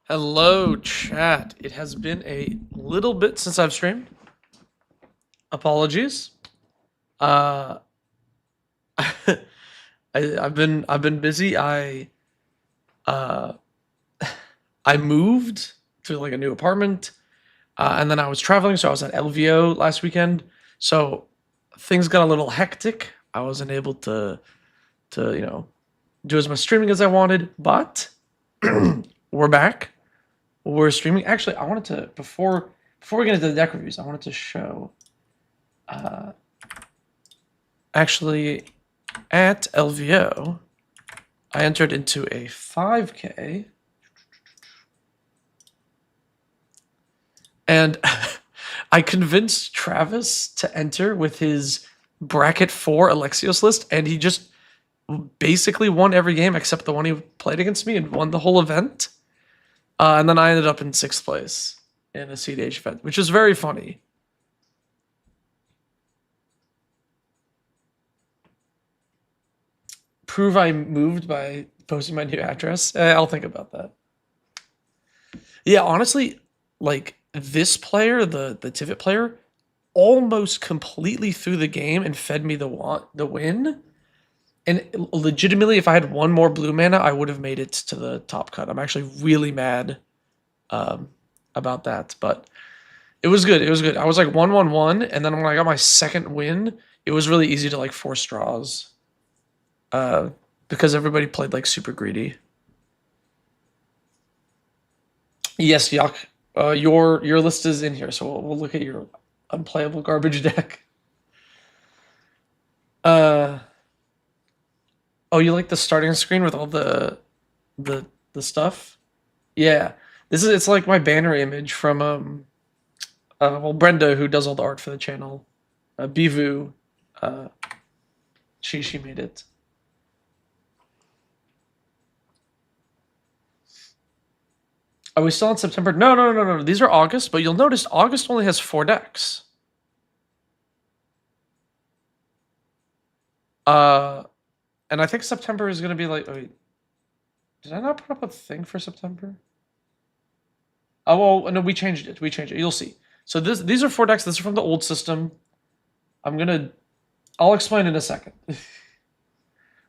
Hello, chat. It has been a little bit since I've streamed. Apologies. Uh, I've been busy. Uh, I moved to like a new apartment, and then I was traveling, so I was at LVO last weekend. So things got a little hectic. I wasn't able to do as much streaming as I wanted, but we're back. We're streaming. Actually, I wanted to before we get into the deck reviews, I wanted to show. Uh, Actually, at LVO, I entered into a 5K, and I convinced Travis to enter with his bracket 4 Alexios list, and he just basically won every game except the one he played against me and won the whole event. And then I ended up in 6th place in a CDH event, which is very funny. Prove I moved by posting my new address. I'll think about that. Yeah, honestly, like this player, the Tivit player, almost completely threw the game and fed me the win. And legitimately, if I had one more blue mana, I would have made it to the top cut. I'm actually really mad about that, but it was good. It was good. I was like 1-1-1, and then when I got my second win, it was really easy to like force draws. Because everybody played like super greedy. Yes, Yak. Your list is in here, so we'll look at your unplayable garbage deck. Uh, oh, you like the starting screen with all the stuff? Yeah, it's like my banner image from well, Brenda, who does all the art for the channel, Bivu, uh she made it. Are we still in September? No. These are August, but you'll notice August only has 4 decks. And I think September is gonna be like. Wait, did I not put up a thing for September? Oh well, no, we changed it. We changed it. You'll see. So these are 4 decks. This is from the old system. I'll explain in a second.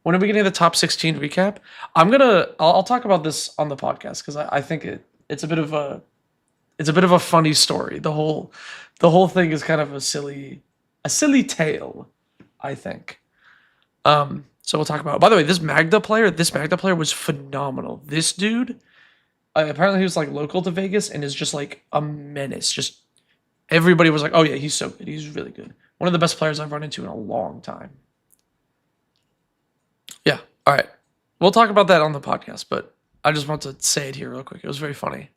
When are we getting the top 16 recap? I'll talk about this on the podcast because I think it's a bit of a funny story. The whole thing is kind of a silly tale, I think. So we'll talk about. By the way, this Magda player was phenomenal. This dude, apparently he was like local to Vegas and is just like a menace. Just everybody was like, "Oh yeah, he's so good. He's really good. One of the best players I've run into in a long time." Yeah. All right. We'll talk about that on the podcast, but I just want to say it here real quick. It was very funny.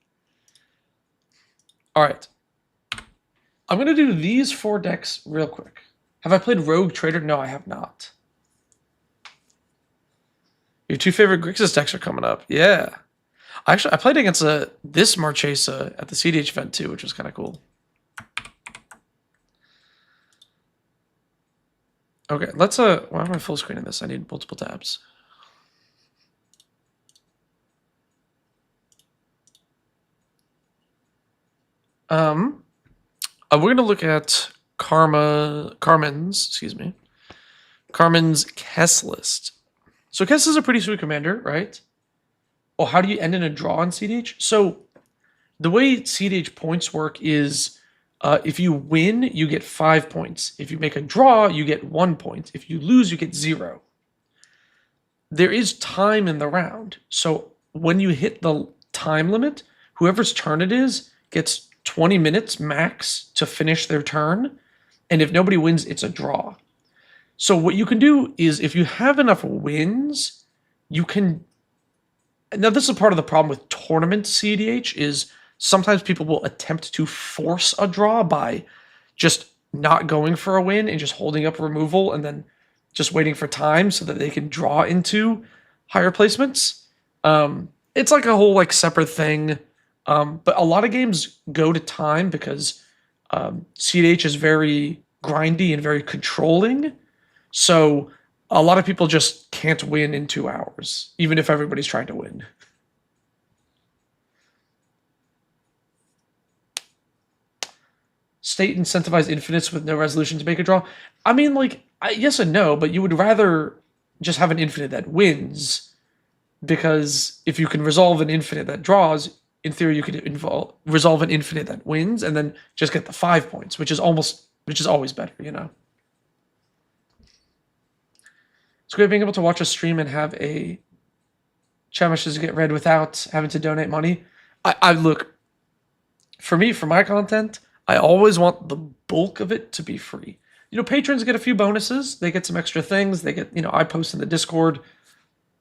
All right. I'm going to do these 4 decks real quick. Have I played Rogue Trader? No, I have not. Your 2 favorite Grixis decks are coming up. Yeah. I played against this Marchesa at the CDH event too, which was kind of cool. Okay, let's why am I full screening this? I need multiple tabs. We're gonna look at Carmen's Kess list. So Kess is a pretty sweet commander, right? Oh, how do you end in a draw on CDH? So the way CDH points work is if you win, you get 5 points. If you make a draw, you get 1 point. If you lose, you get 0. There is time in the round. So when you hit the time limit, whoever's turn it is gets 20 minutes max to finish their turn. And if nobody wins, it's a draw. So what you can do is if you have enough wins, you can. Now, this is part of the problem with tournament CDH is sometimes people will attempt to force a draw by just not going for a win and just holding up removal and then just waiting for time so that they can draw into higher placements. It's like a whole like separate thing. But a lot of games go to time because CDH is very grindy and very controlling. So a lot of people just can't win in 2 hours, even if everybody's trying to win. state incentivized infinites with no resolution to make a draw? I mean, like, yes and no, but you would rather just have an infinite that wins, because if you can resolve an infinite that draws, in theory, you could resolve an infinite that wins and then just get the 5 points, which is always better, you know? It's great being able to watch a stream and have a chat message get read without having to donate money. I look, for me, for my content, I always want the bulk of it to be free. You know, patrons get a few bonuses. They get some extra things. They get, you know, I post in the Discord.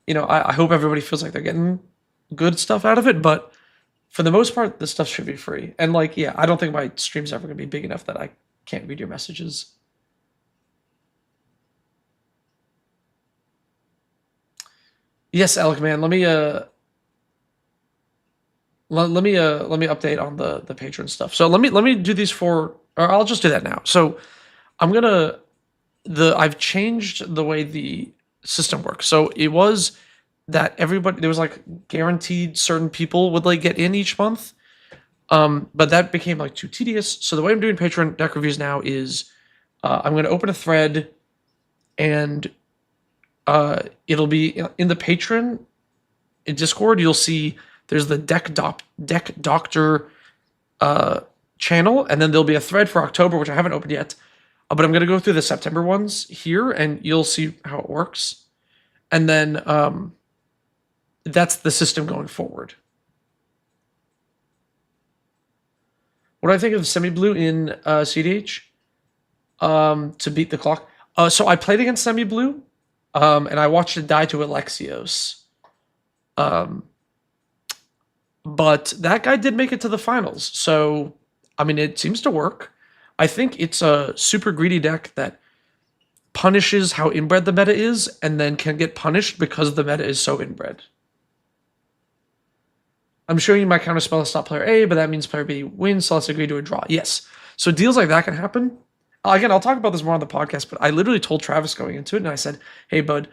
You know, I hope everybody feels like they're getting good stuff out of it, but for the most part, this stuff should be free. And like, yeah, I don't think my stream's ever gonna be big enough that I can't read your messages. Yes, Alec, man. Let me update on the patron stuff. So let me do these or I'll just do that now. So I'm gonna I've changed the way the system works. So it was that there was like guaranteed certain people would like get in each month. But that became like too tedious. So the way I'm doing Patreon deck reviews now is I'm going to open a thread, and it'll be in the Patreon in Discord. You'll see there's the deck doctor channel, and then there'll be a thread for October, which I haven't opened yet. But I'm going to go through the September ones here, and you'll see how it works. And then that's the system going forward. What do I think of Semi-Blue in CDH to beat the clock? So I played against Semi-Blue, and I watched it die to Alexios. But that guy did make it to the finals. So, I mean, it seems to work. I think it's a super greedy deck that punishes how inbred the meta is, and then can get punished because the meta is so inbred. I'm showing you my counterspell to stop player A, but that means player B wins, so let's agree to a draw. Yes. So deals like that can happen. Again, I'll talk about this more on the podcast, but I literally told Travis going into it, and I said, hey, bud,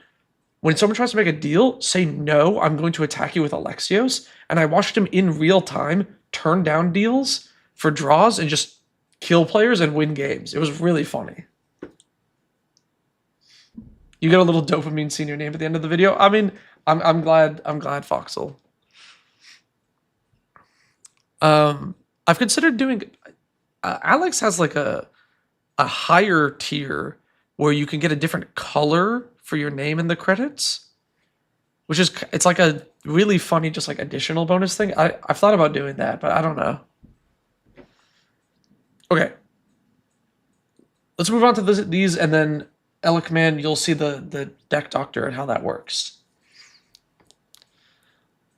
when someone tries to make a deal, say no, I'm going to attack you with Alexios. And I watched him in real time turn down deals for draws and just kill players and win games. It was really funny. You get a little dopamine seeing your name at the end of the video. I mean, I'm glad Foxel. I've considered doing. Alex has like a higher tier where you can get a different color for your name in the credits, which is it's like a really funny, just like additional bonus thing. I've thought about doing that, but I don't know. Okay, let's move on to these, and then Alec, man, you'll see the deck doctor and how that works.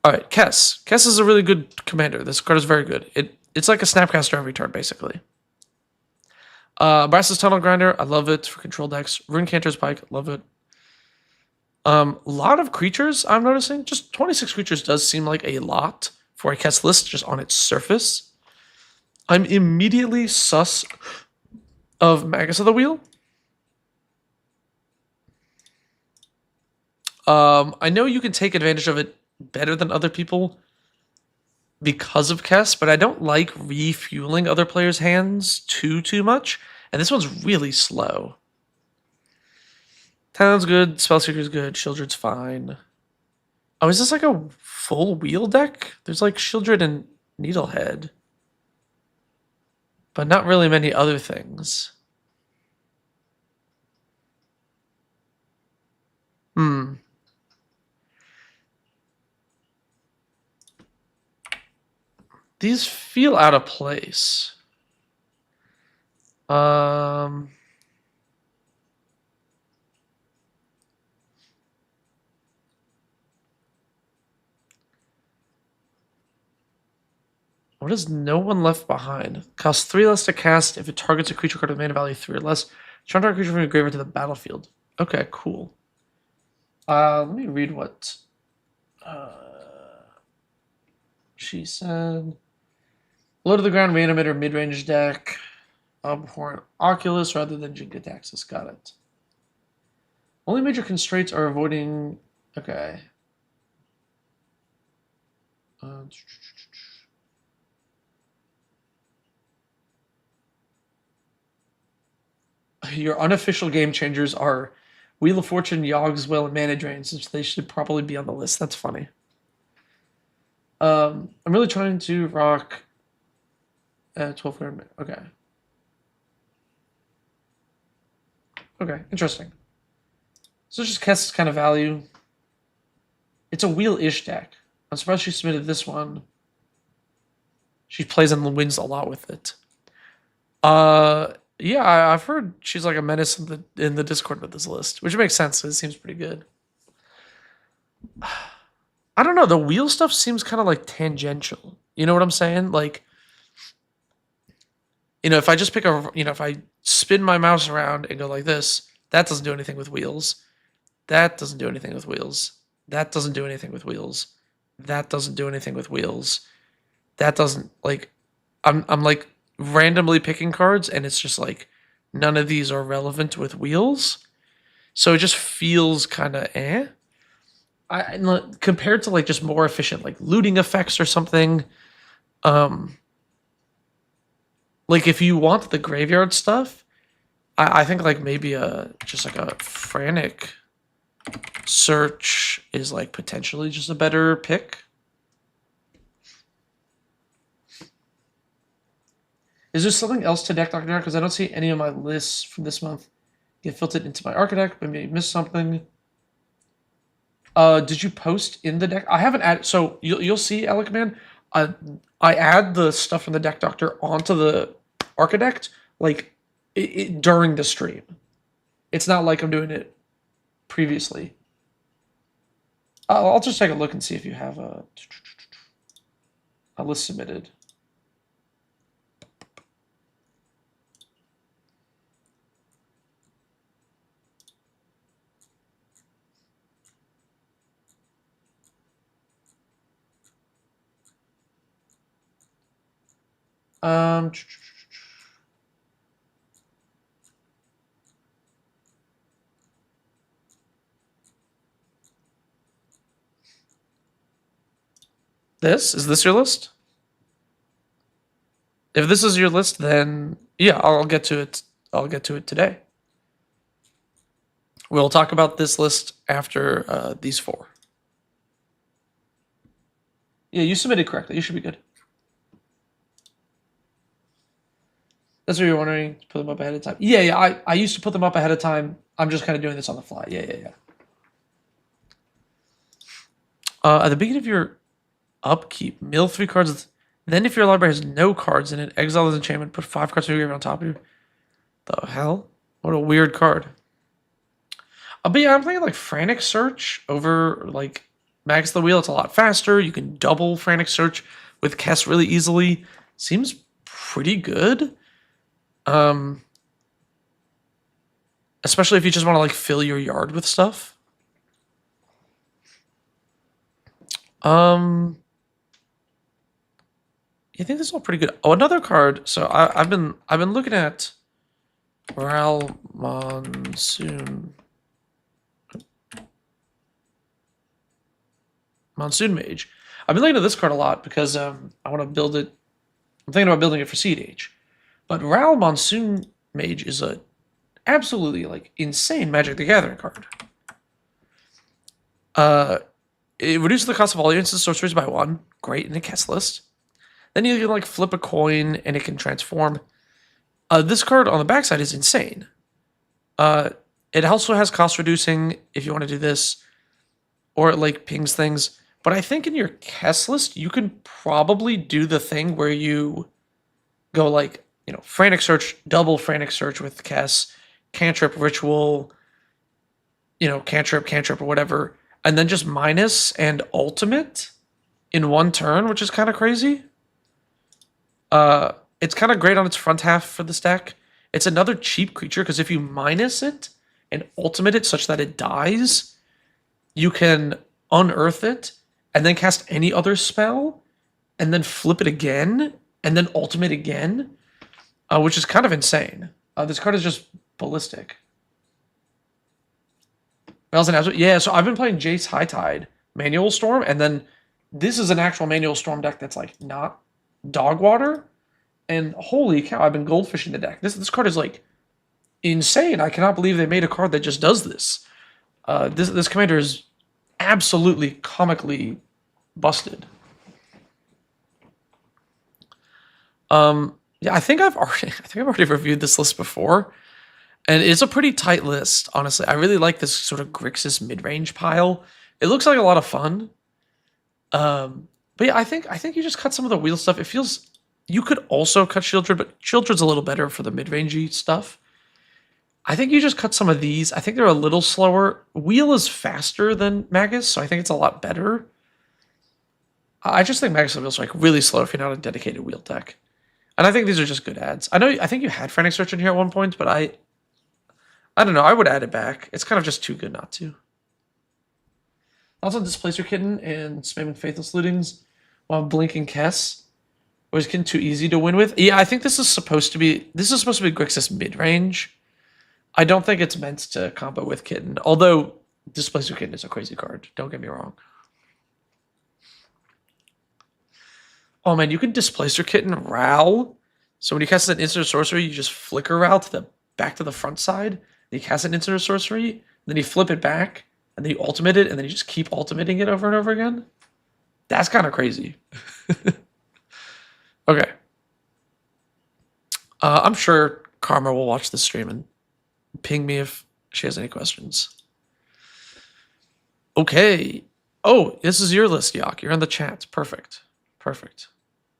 All right, Kess. Kess is a really good commander. This card is very good. It's like a Snapcaster every turn, basically. Brass's Tunnel Grinder, I love it for control decks. Rune Cantor's Pike, love it. A lot of creatures, I'm noticing. Just 26 creatures does seem like a lot for a Kess list, just on its surface. I'm immediately sus of Magus of the Wheel. I know you can take advantage of it better than other people because of Kess, but I don't like refueling other players' hands too much. And this one's really slow. Town's good, Spellseeker's good, Shieldred's fine. Oh, is this like a full wheel deck? There's like Shieldred and Needlehead. But not really many other things. These feel out of place. What is No One Left Behind? Costs 3 less to cast if it targets a creature card with mana value 3 or less. Turn target creature from your graveyard to the battlefield. Okay, cool. Let me read what she said. Low to the ground mana emitter mid-range deck. Before an Oculus rather than Jin-Gitaxis. Got it. Only major constraints are avoiding. Okay. Your unofficial game changers are Wheel of Fortune, Yogg's Will, and Mana Drain, since they should probably be on the list. That's funny. I'm really trying to rock 12 card. Okay. Okay, interesting. So it's just Kess's kind of value. It's a wheel-ish deck. I'm surprised she submitted this one. She plays and wins a lot with it. Yeah, I've heard she's like a menace in the Discord with this list, which makes sense. It seems pretty good. I don't know. The wheel stuff seems kind of like tangential. You know what I'm saying? Like, if I just pick if I spin my mouse around and go like this, that doesn't do anything with wheels. That doesn't do anything with wheels. That doesn't do anything with wheels. That doesn't do anything with wheels. That doesn't, like, I'm like randomly picking cards, and it's just like none of these are relevant with wheels. So it just feels kind of compared to like just more efficient like looting effects or something. Like if you want the graveyard stuff, I think like maybe just like a frantic search is like potentially just a better pick. Is there something else to deck Doctor? Because I don't see any of my lists from this month get filtered into my Architect, but maybe missed something. Did you post in the deck? I haven't added. So you'll see, Alec Man. I add the stuff from the Deck Doctor onto the Architect like during the stream. It's not like I'm doing it previously. I'll just take a look and see if you have a list submitted. Is this your list? If this is your list, then yeah, I'll get to it. I'll get to it today. We'll talk about this list after these four. Yeah, you submitted correctly. You should be good. That's what you're wondering. Put them up ahead of time. Yeah. I used to put them up ahead of time. I'm just kind of doing this on the fly. Yeah. At the beginning of your upkeep, mill 3 cards. Then, if your library has no cards in it, exile this enchantment. Put 5 cards from your graveyard on top of you. The hell? What a weird card. But yeah, I'm thinking like Frantic Search over like Max the Wheel. It's a lot faster. You can double Frantic Search with Kess really easily. Seems pretty good. Especially if you just want to like fill your yard with stuff. I think this is all pretty good. Oh, another card. So I've been looking at Ral Monsoon Mage. I've been looking at this card a lot because I want to build it. I'm thinking about building it for Seed Age. But Ral Monsoon Mage is a absolutely like insane Magic the Gathering card. It reduces the cost of all your instant sorceries by 1. Great in a Kess list. Then you can like flip a coin and it can transform. This card on the backside is insane. It also has cost reducing if you want to do this, or it like pings things. But I think in your Kess list, you can probably do the thing where you go like, Frantic Search, double Frantic Search with Kess, Cantrip Ritual, Cantrip, or whatever, and then just minus and ultimate in one turn, which is kind of crazy. It's kind of great on its front half for this deck. It's another cheap creature because if you minus it and ultimate it such that it dies, you can unearth it and then cast any other spell and then flip it again and then ultimate again, which is kind of insane. This card is just ballistic. Yeah, so I've been playing Jace High Tide Manual Storm, and then this is an actual Manual Storm deck that's like not Dog Water. And holy cow, I've been goldfishing the deck. This card is like insane. I cannot believe they made a card that just does this. This commander is absolutely comically busted. Yeah, I think I've already reviewed this list before, and it's a pretty tight list. Honestly, I really like this sort of Grixis mid-range pile. It looks like a lot of fun. But yeah, I think you just cut some of the wheel stuff. It feels you could also cut Shieldred, but Shieldred's a little better for the mid-rangey stuff. I think you just cut some of these. I think they're a little slower. Wheel is faster than Magus, so I think it's a lot better. I just think Magus and Wheel's like really slow if you're not a dedicated wheel deck. And I think these are just good ads. I think you had Frantic Search in here at one point, but I don't know. I would add it back. It's kind of just too good not to. Also, Displacer Kitten and spamming Faithless Lootings while blinking Kess. Or is Kitten too easy to win with? Yeah, I think this is supposed to be Grixis mid-range. I don't think it's meant to combo with Kitten, although Displacer Kitten is a crazy card. Don't get me wrong. Oh man, you can Displacer Kitten Ral. So when you cast an instant sorcery, you just flicker Ral back to the front side. Then you cast an instant sorcery, then you flip it back, and then you ultimate it, and then you just keep ultimating it over and over again. That's kind of crazy. Okay. I'm sure Karma will watch this stream and ping me if she has any questions. Okay. Oh, this is your list, Yak. You're in the chat. Perfect. Perfect.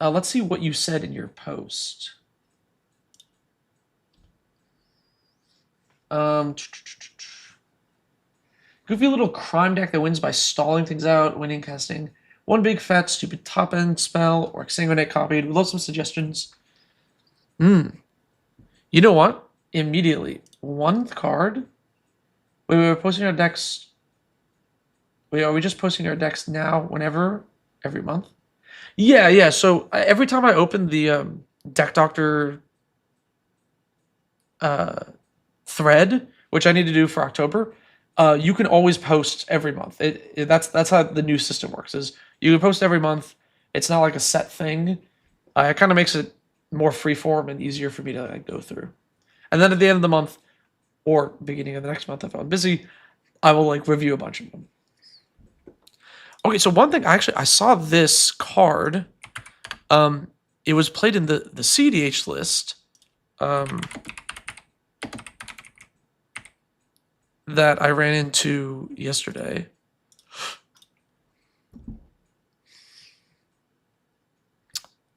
Let's see what you said in your post. Goofy little crime deck that wins by stalling things out, winning casting one big fat stupid top end spell or exsanguinate copied. We'd love some suggestions. You know what? Immediately. One card. Wait, we're posting our decks. Wait, are we just posting our decks now, whenever? Every month? Yeah. So every time I open the Deck Doctor thread, which I need to do for October, you can always post every month. That's how the new system works. Is you can post every month. It's not like a set thing. It kind of makes it more freeform and easier for me to like, go through. And then at the end of the month, or beginning of the next month if I'm busy, I will like review a bunch of them. Okay, so one thing I saw this card. It was played in the CDH list. That I ran into yesterday.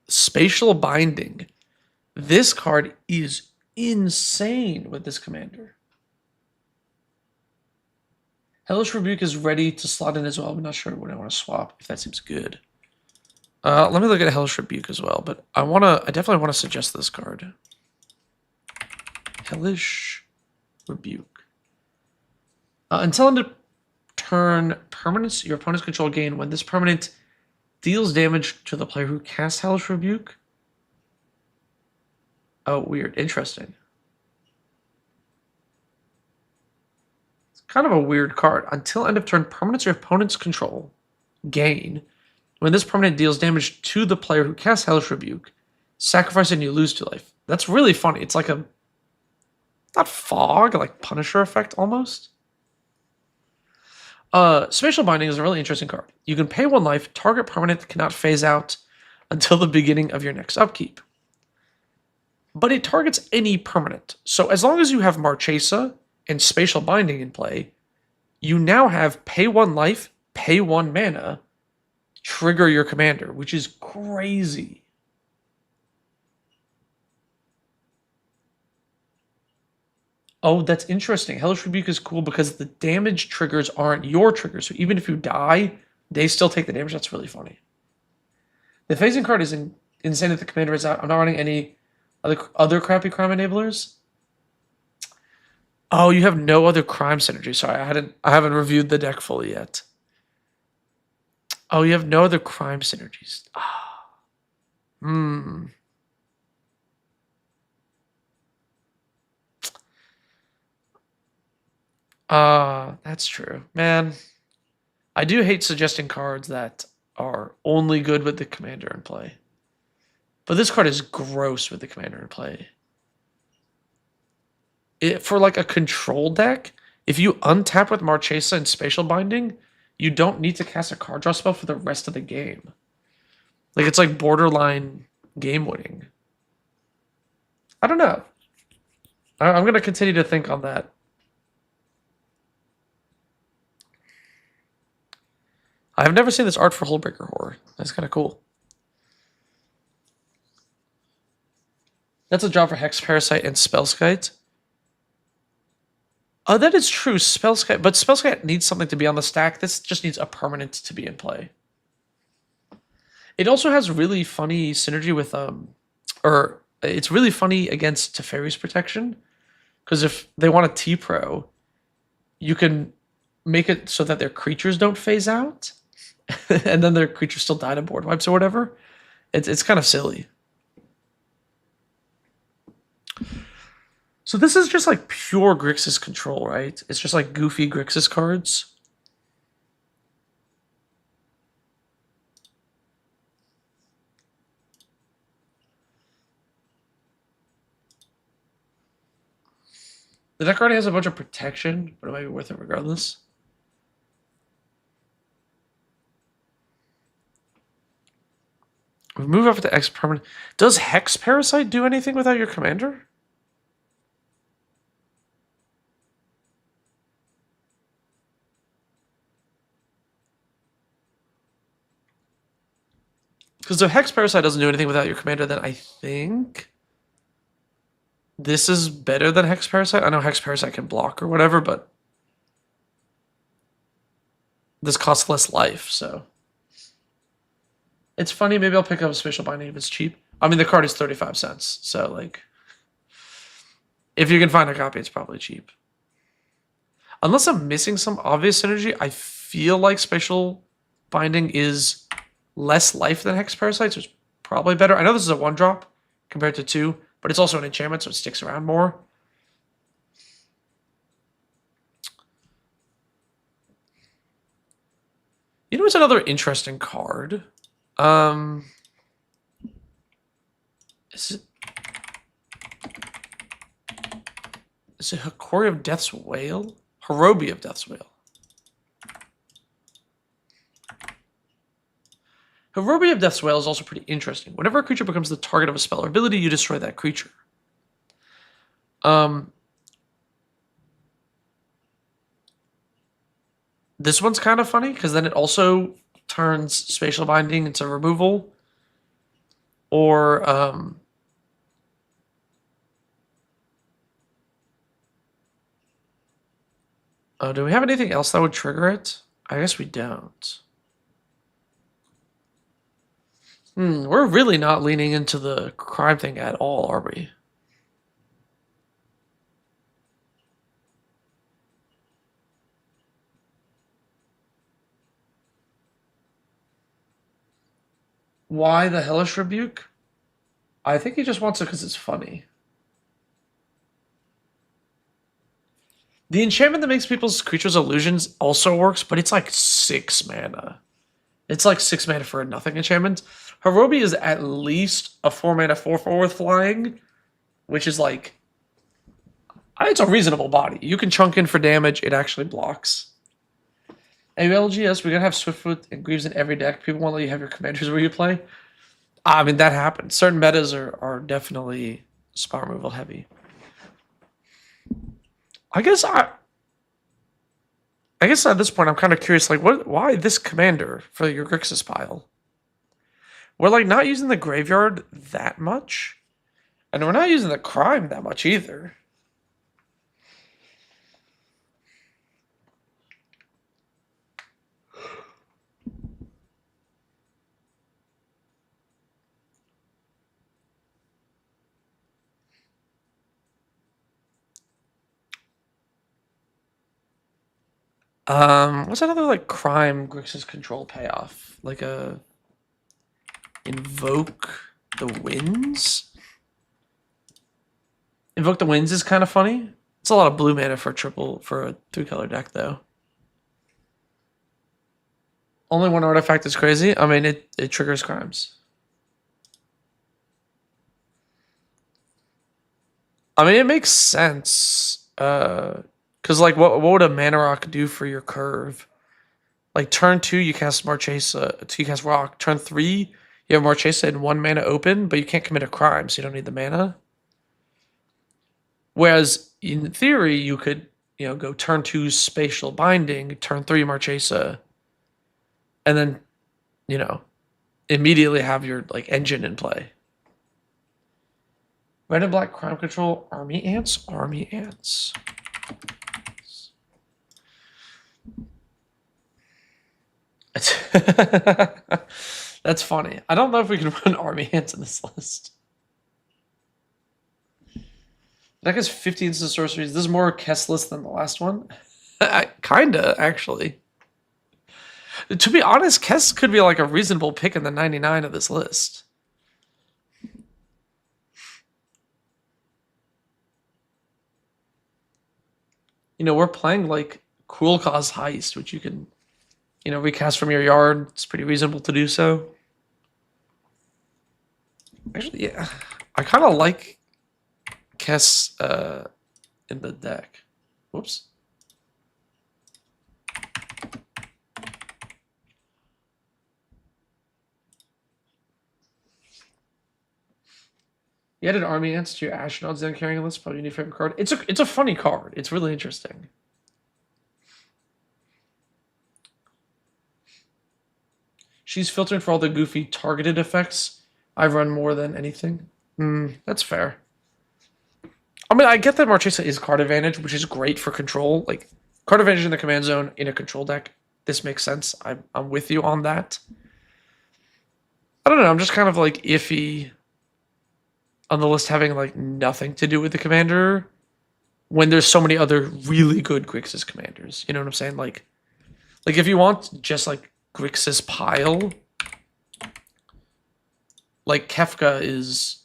Spatial Binding. This card is insane with this commander. Hellish Rebuke is ready to slot in as well. I'm not sure what I want to swap, if that seems good. Let me look at Hellish Rebuke as well, but I definitely want to suggest this card. Hellish Rebuke. Until end of turn, permanents your opponent's control gain when this permanent deals damage to the player who casts Hellish Rebuke. Oh, weird. Interesting. It's kind of a weird card. Until end of turn, permanents your opponent's control gain when this permanent deals damage to the player who casts Hellish Rebuke. Sacrifice and you lose 2 life. That's really funny. It's like a not fog, like Punisher effect almost. Spatial Binding is a really interesting card. You can pay 1 life, target permanent cannot phase out until the beginning of your next upkeep. But it targets any permanent. So as long as you have Marchesa and Spatial Binding in play, you now have pay 1 life, pay 1 mana, trigger your commander, which is crazy. Oh, that's interesting. Hellish Rebuke is cool because the damage triggers aren't your triggers. So even if you die, they still take the damage. That's really funny. The phasing card is insane that the commander is out. I'm not running any other crappy crime enablers. Oh, you have no other crime synergy. Sorry, I haven't reviewed the deck fully yet. Oh, you have no other crime synergies. That's true. Man, I do hate suggesting cards that are only good with the commander in play. But this card is gross with the commander in play. for like a control deck, if you untap with Marchesa and Spatial Binding, you don't need to cast a card draw spell for the rest of the game. Like, it's like borderline game winning. I don't know. I'm going to continue to think on that. I've never seen this art for Hullbreaker Horror. That's kind of cool. That's a job for Hex Parasite and Spellskite. Oh, that is true. Spellskite, but Spellskite needs something to be on the stack. This just needs a permanent to be in play. It also has really funny synergy with or it's really funny against Teferi's Protection, because if they want a T-Pro, you can make it so that their creatures don't phase out, and then their creatures still die to board wipes or whatever. It's kind of silly. So this is just like pure Grixis control, right? It's just like goofy Grixis cards. The deck already has a bunch of protection, but it might be worth it regardless. We move over to X permanent. Does Hex Parasite do anything without your commander? Because if Hex Parasite doesn't do anything without your commander, then I think this is better than Hex Parasite. I know Hex Parasite can block or whatever, but this costs less life, so. It's funny, maybe I'll pick up a Spatial Binding if it's cheap. I mean, the card is 35 cents, so, like, if you can find a copy, it's probably cheap. Unless I'm missing some obvious synergy, I feel like Spatial Binding is less life than Hex Parasite, so it's probably better. I know this is a 1-drop compared to 2, but it's also an enchantment, so it sticks around more. You know what's another interesting card? Is it Hikori of Death's Wail? Hirobi of Death's Wail. Hirobi of Death's Wail is also pretty interesting. Whenever a creature becomes the target of a spell or ability, you destroy that creature. This one's kind of funny, because then it also turns Spatial Binding into removal. Or, oh, do we have anything else that would trigger it? I guess we don't. We're really not leaning into the crime thing at all, are we? Why the Hellish Rebuke? I think he just wants it because it's funny. The enchantment that makes people's creatures illusions also works, but it's like 6 mana. It's like 6 mana for a nothing enchantment. Hirobi is at least a 4 mana 4/4 with flying, which is like, it's a reasonable body. You can chunk in for damage, it actually blocks. LGS, we're gonna have Swiftfoot and Greaves in every deck. People won't let you have your commanders where you play. I mean, that happens. Certain metas are definitely spell removal heavy. I guess at this point I'm kind of curious, like, why this commander for your Grixis pile? We're like not using the graveyard that much, and we're not using the crime that much either. What's another like crime Grixis control payoff? Like a Invoke the Winds? Invoke the Winds is kind of funny. It's a lot of blue mana for a 3-color deck though. Only one artifact is crazy. I mean, it triggers crimes. I mean, it makes sense. Because like, what would a mana rock do for your curve? Like turn 2, you cast Marchesa, you cast Rock. Turn 3, you have Marchesa and 1 mana open, but you can't commit a crime, so you don't need the mana. Whereas in theory, you could, go turn 2 Spatial Binding, turn 3 Marchesa, and then, immediately have your like engine in play. Red and black crime control, army ants, army ants. That's funny. I don't know if we can run army ants in this list. That gets 50 instant sorceries. This is more Kess list than the last one. Kinda, actually. To be honest, Kess could be like a reasonable pick in the 99 of this list. We're playing like Cruel Cause Heist, which you can, recast from your yard. It's pretty reasonable to do so. Actually, yeah. I kind of like Kess in the deck. Whoops. You added army ants to your Ashnod's then carrying list. Probably your new favorite card. It's a funny card. It's really interesting. She's filtering for all the goofy targeted effects. I run more than anything. That's fair. I mean, I get that Marchesa is card advantage, which is great for control. Like card advantage in the command zone in a control deck. This makes sense. I'm with you on that. I don't know. I'm just kind of like iffy on the list having like nothing to do with the commander when there's so many other really good Grixis commanders. You know what I'm saying? Like if you want just like Grixis pile, like Kefka is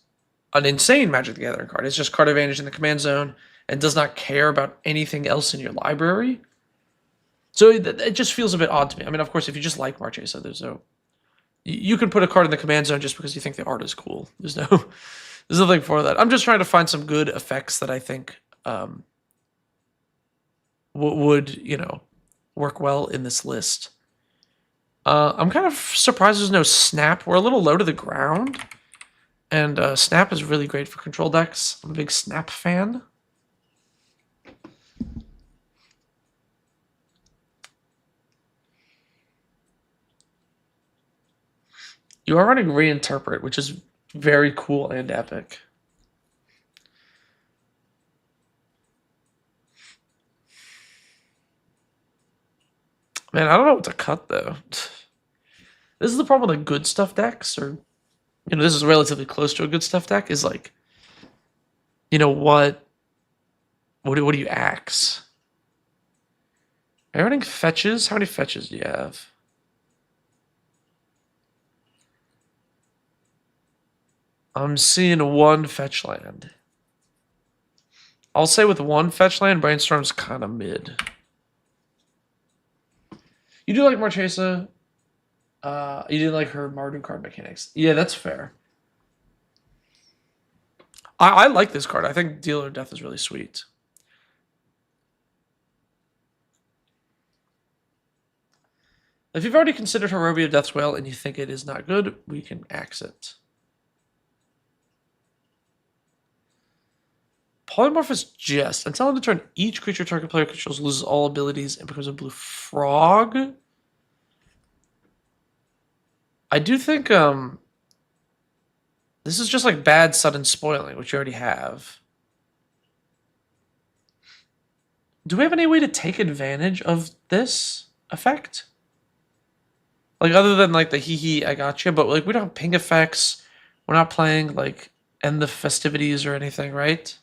an insane Magic the Gathering card. It's just card advantage in the command zone and does not care about anything else in your library. So it just feels a bit odd to me. I mean, of course, if you just like Marchesa, you can put a card in the command zone just because you think the art is cool. There's nothing for that. I'm just trying to find some good effects that I think would work well in this list. I'm kind of surprised there's no Snap. We're a little low to the ground, and Snap is really great for control decks. I'm a big Snap fan. You are running Reinterpret, which is very cool and epic. Man, I don't know what to cut, though. This is the problem with the good stuff decks, or, this is relatively close to a good stuff deck, is like, what do you axe? Are you running fetches? How many fetches do you have? I'm seeing 1 fetch land. I'll say with 1 fetch land, Brainstorm's kind of mid. You do like Marchesa. You didn't like her Mardu card mechanics. Yeah, that's fair. I like this card. I think Dealer of Death is really sweet. If you've already considered Harobia Death's Wail and you think it is not good, we can axe it. Polymorphous Jest. Until end of turn, each creature target player controls loses all abilities and becomes a blue frog. I do think this is just like bad sudden spoiling, which you already have. Do we have any way to take advantage of this effect? Like other than like the hee I gotcha, but like we don't have ping effects. We're not playing like End the Festivities or anything, right?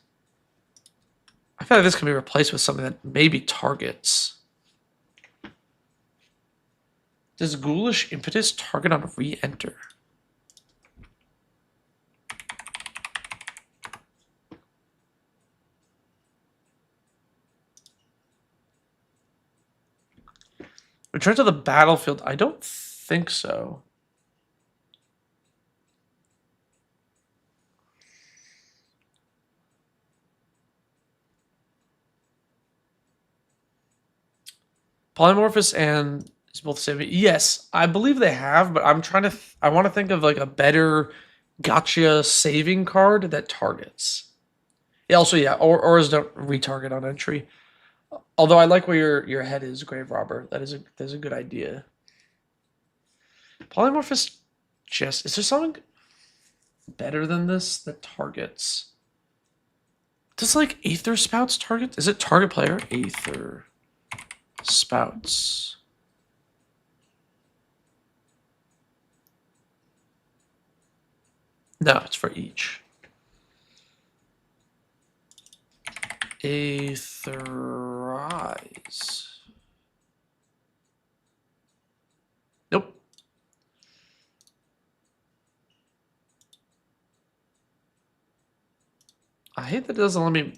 I feel like this can be replaced with something that maybe targets. Does Ghoulish Impetus target on re-enter? Return to the battlefield. I don't think so. Polymorphous and is both the same. Yes, I believe they have, but I'm trying to. I want to think of like a better gotcha saving card that targets. Yeah. Also, yeah, auras don't retarget on entry. Although I like where your head is, Grave Robber. That's a good idea. Polymorphous just is there something better than this that targets? Does like Aether Spouts target? Is it target player? Aether Spouts. No, it's for each. Aetherize. Nope. I hate that it doesn't let me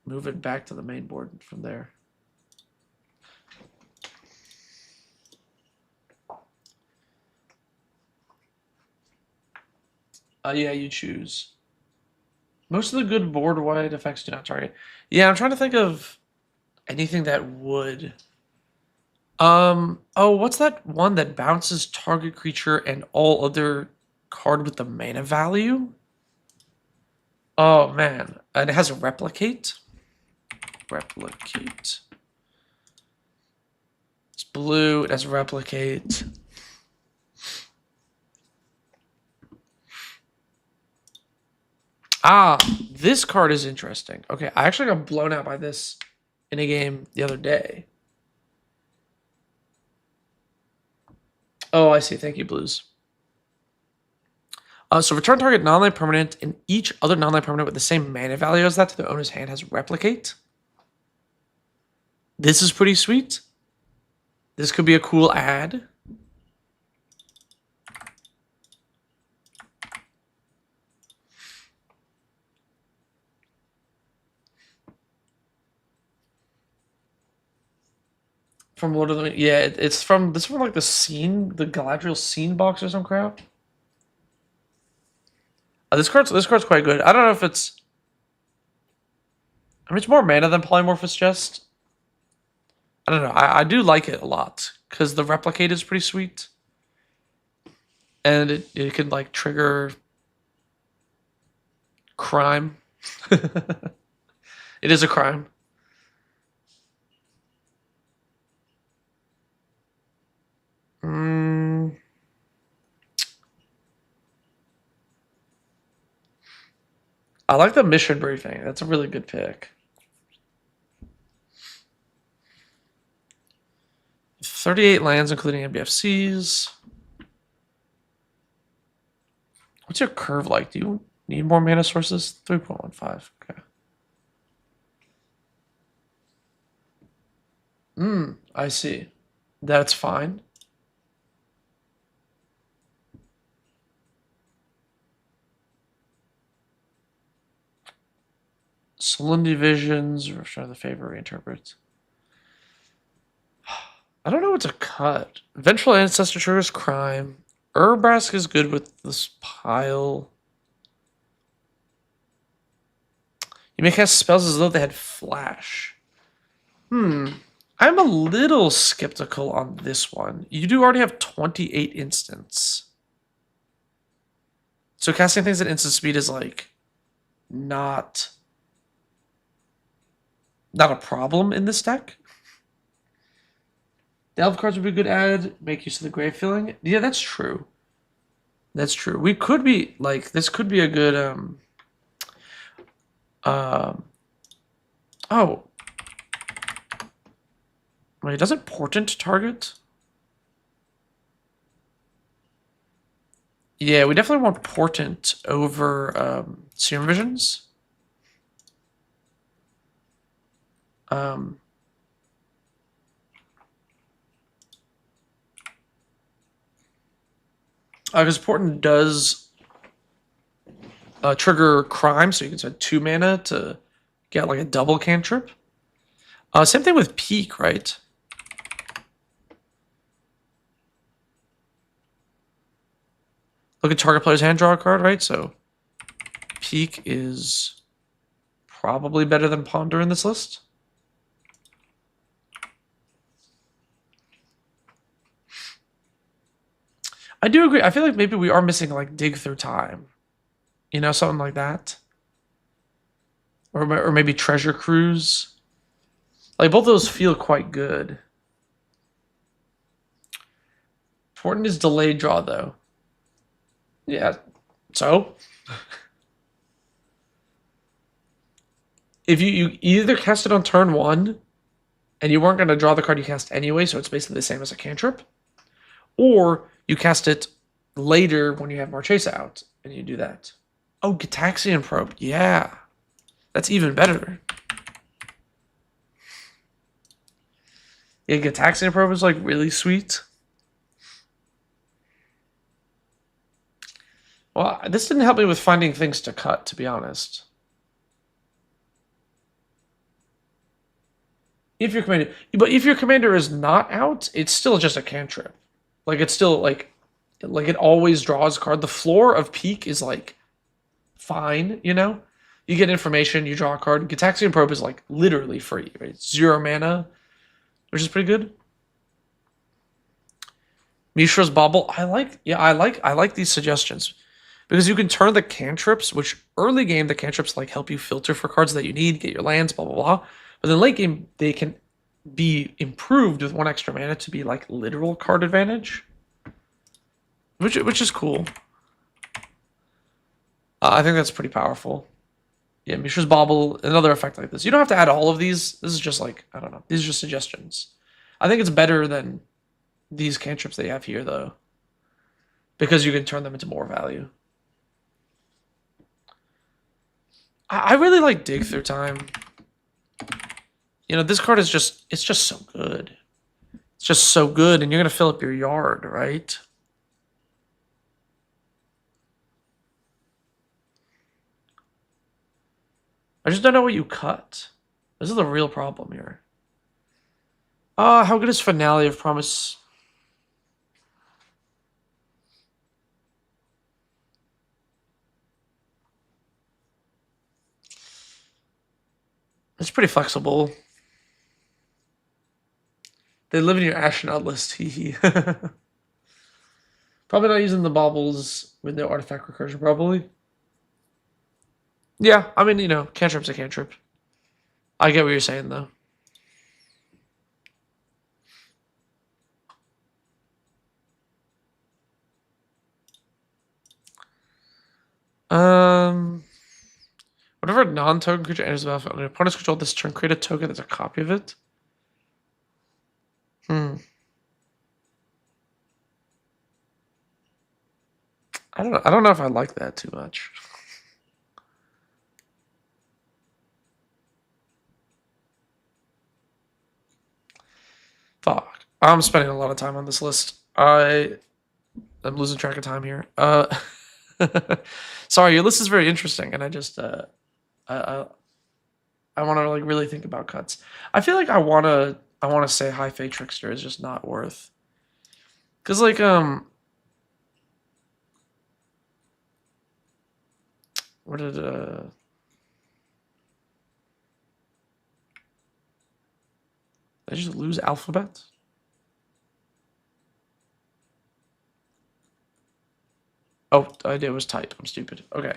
move it back to the main board from there. Yeah, you choose. Most of the good board-wide effects do not target. Yeah, I'm trying to think of anything that would. Oh, what's that one that bounces target creature and all other card with the mana value? Oh man, and it has a replicate. Replicate. It's blue. It has a replicate. Ah, this card is interesting. Okay, I actually got blown out by this in a game the other day. Oh, I see. Thank you, Blues. So return target non-land permanent and each other non-land permanent with the same mana value as that to the owner's hand has replicate. This is pretty sweet. This could be a cool ad. From Lord of the Rings. Yeah, it's from this one like the scene, the Galadriel scene box or some crap. This card's quite good. I don't know if it's. I mean, it's more mana than Polymorphous Chest. I don't know. I do like it a lot because the replicate is pretty sweet, and it can like trigger crime. It is a crime. I like the mission briefing. That's a really good pick. 38 lands, including MBFCs. What's your curve like? Do you need more mana sources? 3.15. Okay. I see. That's fine. Solemnity Visions, Return of the Favor, Reinterpret. I don't know what to cut. Vengeful Ancestor triggers crime. Urbrask is good with this pile. You may cast spells as though they had flash. I'm a little skeptical on this one. You do already have 28 instants. So casting things at instant speed is like not a problem in this deck. Delve cards would be a good add. Make use of the grave filling. Yeah, that's true. That's true. We could be like this could be a good oh. Wait, doesn't Portent target? Yeah, we definitely want Portent over Serum Visions. Because Portent does trigger crime, so you can spend 2 mana to get like a double cantrip. Same thing with Peak, right? Look at target player's hand, draw a card, right? So Peak is probably better than Ponder in this list. I do agree. I feel like maybe we are missing like dig through time, you know, something like that, or maybe treasure cruise. Like both of those feel quite good. Important is delayed draw though. Yeah. So if you either cast it on turn one and you weren't going to draw the card you cast anyway, so it's basically the same as a cantrip, or you cast it later when you have Marchesa out and you do that. Oh, Gitaxian Probe. Yeah. That's even better. Yeah, Gitaxian Probe is like really sweet. Well, this didn't help me with finding things to cut, to be honest. If your commander, but if your commander is not out, it's still just a cantrip. Like it's still like it always draws card. The floor of peak is like fine, you know. You get information, you draw a card. Gitaxian Probe is like literally free, right? It's 0 mana, which is pretty good. Mishra's Bauble, I like these suggestions because you can turn the cantrips, which early game the cantrips like help you filter for cards that you need, get your lands, blah blah blah. But then late game they can be improved with 1 extra mana to be like literal card advantage, which is cool. I think that's pretty powerful. Yeah, Mishra's Bauble, another effect like this. You don't have to add all of these. This is just like, I don't know. These are just suggestions. I think it's better than these cantrips they have here, though, because you can turn them into more value. I really like Dig Through Time. You know, this card is just, it's just so good. It's just so good, and you're going to fill up your yard, right? I just don't know what you cut. This is the real problem here. How good is Finale of Promise? It's pretty flexible. They live in your astronaut list. Hee Probably not using the baubles with no artifact recursion, probably. Yeah, I mean, you know, cantrip's a cantrip. I get what you're saying, though. Whenever a non-token creature enters the battlefield, an opponent's control this turn, create a token that's a copy of it. I don't know. I don't know if I like that too much. Fuck. I'm spending a lot of time on this list. I'm losing track of time here. Sorry, your list is very interesting, and I just I want to like really think about cuts. I feel like I wanna say High Fate Trickster is just not worth, because like where did I just lose Alphabet? Oh, I did was type. I'm stupid. Okay.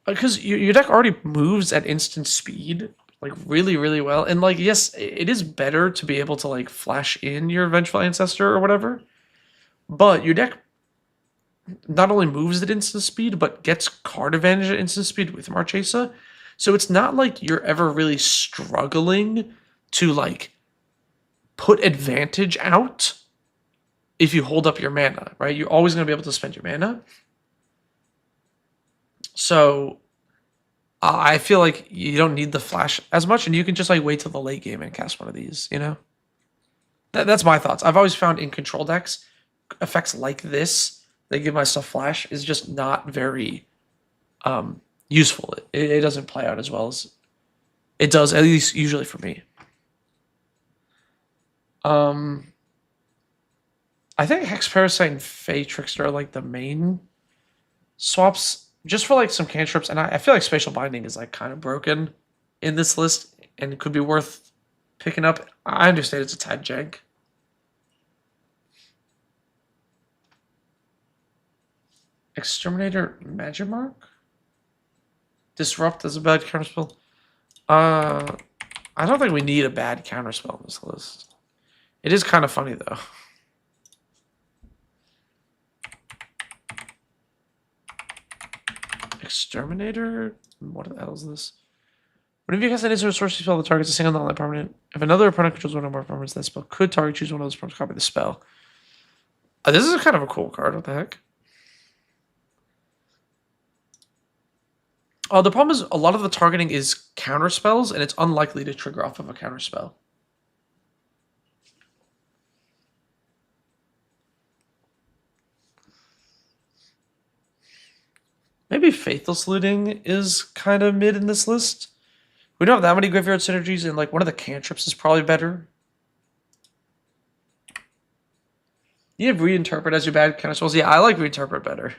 Because your deck already moves at instant speed, like really, really well. And like, yes, it is better to be able to like flash in your Vengeful Ancestor or whatever. But your deck not only moves at instant speed, but gets card advantage at instant speed with Marchesa. So it's not like you're ever really struggling to like put advantage out if you hold up your mana, right? You're always going to be able to spend your mana. So I feel like you don't need the flash as much, and you can just like wait till the late game and cast one of these, you know? That's my thoughts. I've always found in control decks, effects like this, they give my stuff flash, is just not very useful. It doesn't play out as well as it does, at least usually for me. I think Hex Parasite and Fey Trickster are like the main swaps, just for like some cantrips, and I feel like Spatial Binding is like kind of broken in this list, and it could be worth picking up. I understand it's a tad jank. Exterminator Magimark? Disrupt is a bad counterspell. I don't think we need a bad counterspell on this list. It is kind of funny though. Exterminator? What the hell is this? Whenever you cast an instant sorcery spell that targets a single non-land permanent, if another opponent controls one or more permanents, that spell could target choose one of those permanents, copy the spell. This is kind of a cool card. What the heck? The problem is a lot of the targeting is counter spells, and it's unlikely to trigger off of a counter spell. Maybe Faithless Looting is kind of mid in this list. We don't have that many graveyard synergies, and like one of the cantrips is probably better. You have Reinterpret as your bad counter spells. Yeah, I like Reinterpret better.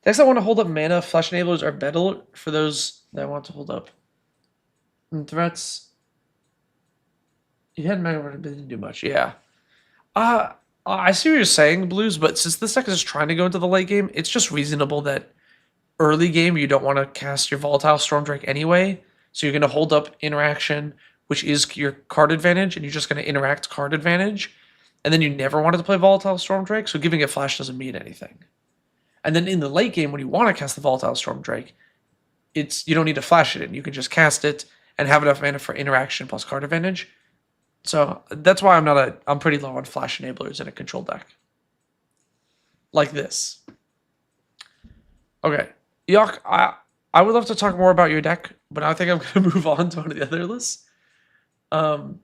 Next, I want to hold up mana. Flash enablers are better for those that want to hold up. And threats. You had Mega but didn't do much. Yeah. I see what you're saying, Blues, but since this deck is just trying to go into the late game, it's just reasonable that early game you don't want to cast your Volatile Stormdrake anyway. So you're going to hold up Interaction, which is your card advantage, and you're just going to interact card advantage. And then you never wanted to play Volatile Stormdrake, so giving it Flash doesn't mean anything. And then in the late game, when you want to cast the Volatile Stormdrake, you don't need to flash it in. You can just cast it and have enough mana for interaction plus card advantage. So that's why I'm pretty low on flash enablers in a control deck. Like this. Okay. Yok, I would love to talk more about your deck, but I think I'm going to move on to one of the other lists. And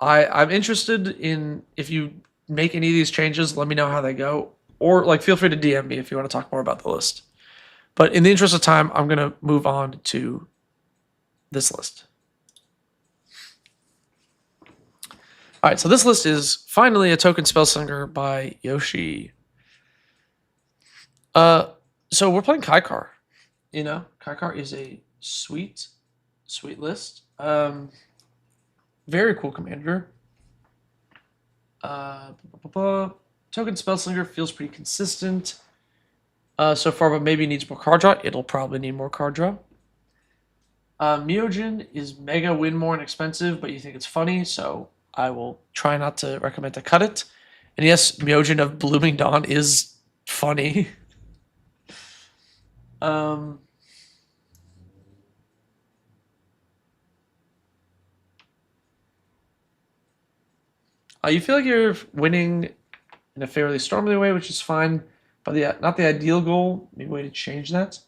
I'm interested in, if you make any of these changes, let me know how they go. Or like feel free to DM me if you want to talk more about the list. But in the interest of time, I'm going to move on to this list. All right, so this list is finally a token Spellslinger by Yoshi. So we're playing Kykar. You know, Kykar is a sweet list. Very cool commander. Token Spellslinger feels pretty consistent so far, but maybe needs more card draw. It'll probably need more card draw. Myojin is mega win more and expensive, but you think it's funny, so I will try not to recommend to cut it. And yes, Myojin of Blooming Dawn is funny. You feel like you're winning in a fairly stormily way, which is fine, but not the ideal goal. Maybe a way to change that.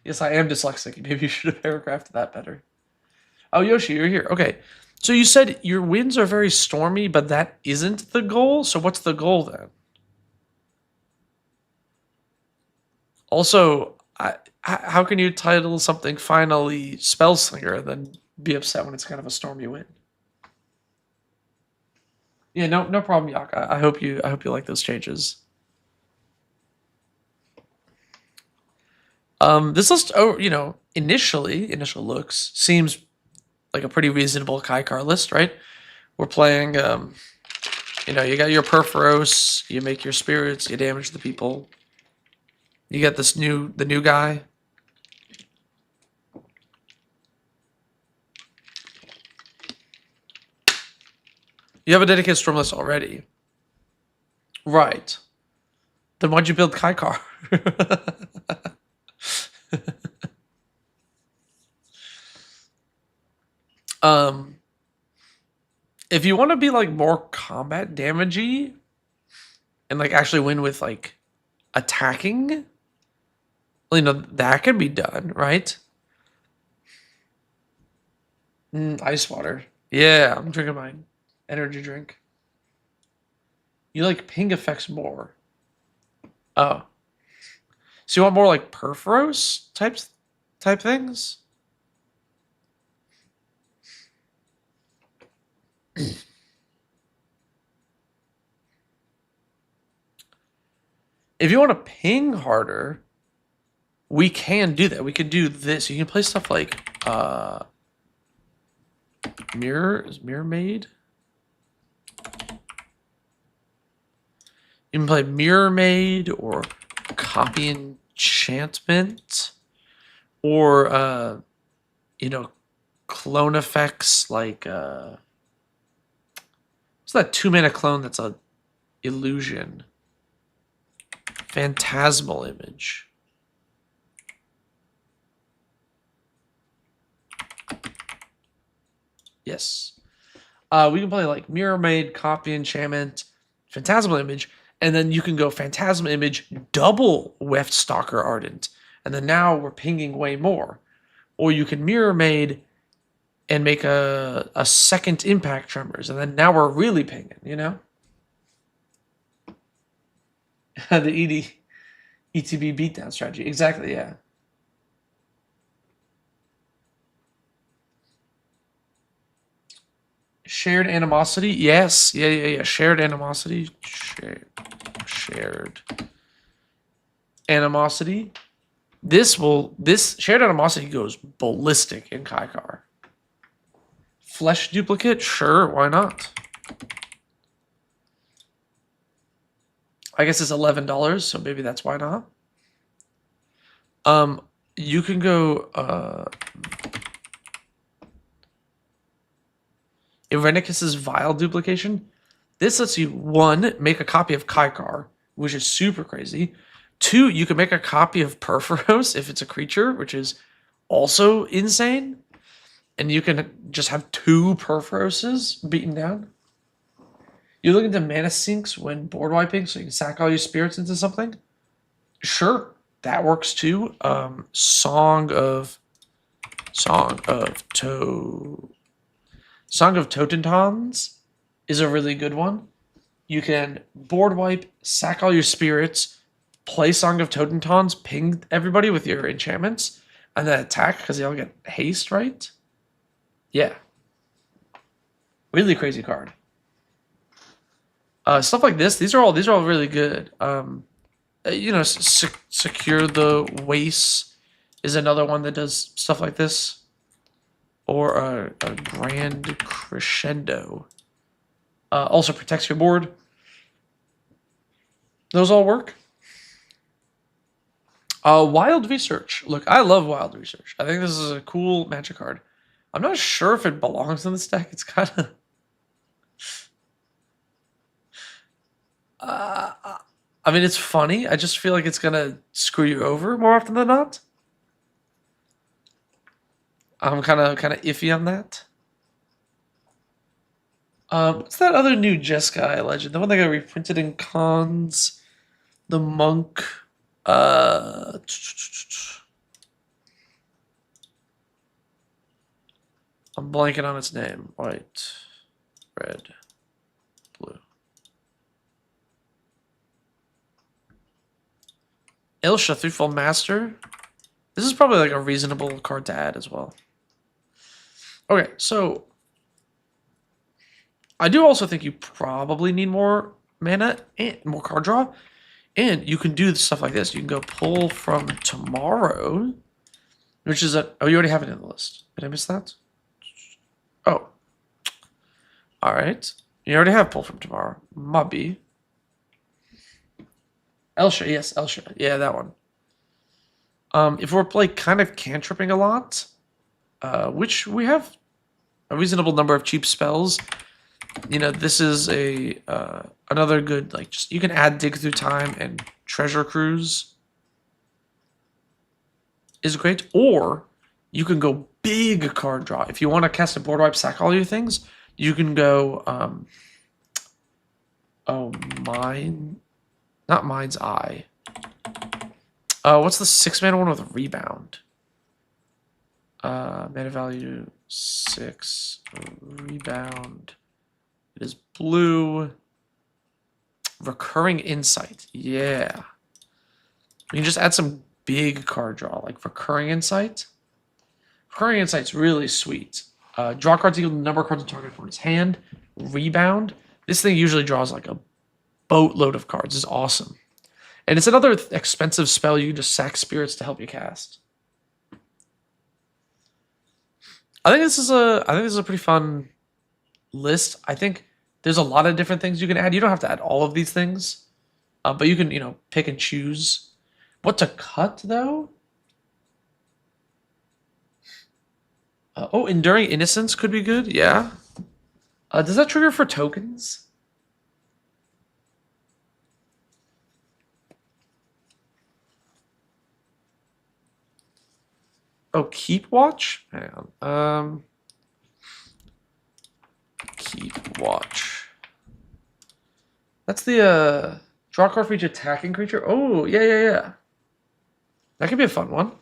Yes, I am dyslexic. Maybe you should have paragraphed that better. Oh, Yoshi, you're here. Okay. So you said your wins are very stormy, but that isn't the goal? So what's the goal then? Also, how can you title something finally Spellslinger and then be upset when it's kind of a stormy win? Yeah, no problem, Yak. I hope you like those changes. This list, initial looks seems like a pretty reasonable Kykar list, right? We're playing, you got your Perforos, you make your spirits, you damage the people. You get the new guy. You have a dedicated storm list already. Right. Then why'd you build Kykar? If you want to be like more combat damagey and like actually win with like attacking, well, that can be done, right? Ice water. Yeah, I'm drinking my energy drink. You like ping effects more. Oh. So you want more like Perforos type things? If you want to ping harder, we can do that. We can do this. You can play stuff like Mirror Maid? You can play Mirror Maid or Copy Enchantment or you know, clone effects like what's that 2-mana clone that's a illusion? Phantasmal Image. Yes. We can play like Mirror Maid, Copy Enchantment, Phantasmal Image, and then you can go Phantasmal Image, double Weft Stalker Ardent, and then now we're pinging way more. Or you can Mirror Maid and make a second Impact Tremors, and then now we're really pinging, you know? The ETB beatdown strategy. Exactly, yeah. Shared animosity? Yes. Yeah. Shared animosity. Shared animosity. This shared animosity goes ballistic in Kykar. Flesh duplicate? Sure, why not? I guess it's $11, so maybe that's why not. You can go Irenicus's Vile duplication. This lets you, 1, make a copy of Kykar, which is super crazy. 2, you can make a copy of Perforos if it's a creature, which is also insane. And you can just have 2 Perforoses beaten down. You look into mana sinks when board wiping, so you can sack all your spirits into something. Sure, that works too. Song of Totentons is a really good one. You can board wipe, sack all your spirits, play Song of Totentons, ping everybody with your enchantments, and then attack because they all get haste, right? Yeah. Really crazy card. Stuff like this, these are all really good. You know, Secure the Waste is another one that does stuff like this. Or a Grand Crescendo. Also protects your board. Those all work. Wild Research. Look, I love Wild Research. I think this is a cool Magic card. I'm not sure if it belongs in this deck. It's kind of... I mean, it's funny. I just feel like it's going to screw you over more often than not. I'm kind of iffy on that. What's that other new Jeskai legend? The one that got reprinted in cons? The Monk. I'm blanking on its name. White, red, blue. Ilsha, Threefold Master. This is probably like a reasonable card to add as well. Okay, so I do also think you probably need more mana and more card draw. And you can do stuff like this. You can go pull from tomorrow, which is oh, you already have it in the list. Did I miss that? Oh. All right. You already have pull from tomorrow. Mubby. Elsha, yes, Elsha. Yeah, that one. If we're like kind of cantripping a lot, which we have a reasonable number of cheap spells, you know, this is a another good, like, just you can add Dig Through Time and Treasure Cruise is great, or you can go big card draw. If you want to cast a board wipe, sack all your things, you can go not Mind's Eye. What's the 6-mana one with Rebound? Mana value 6, Rebound. It is blue. Recurring Insight. Yeah. We can just add some big card draw, like Recurring Insight. Recurring Insight's really sweet. Draw cards equal to the number of cards in target opponent's hand. Rebound. This thing usually draws like a boatload of cards. It's awesome. And it's another expensive spell you can just sack spirits to help you cast. I think this is a pretty fun list. I think there's a lot of different things you can add. You don't have to add all of these things, but you can pick and choose what to cut though. Oh, Enduring Innocence could be good. Yeah. Does that trigger for tokens? Oh, Keep Watch? Hang on. Keep Watch. That's the draw card for each attacking creature. Oh, yeah. That could be a fun one.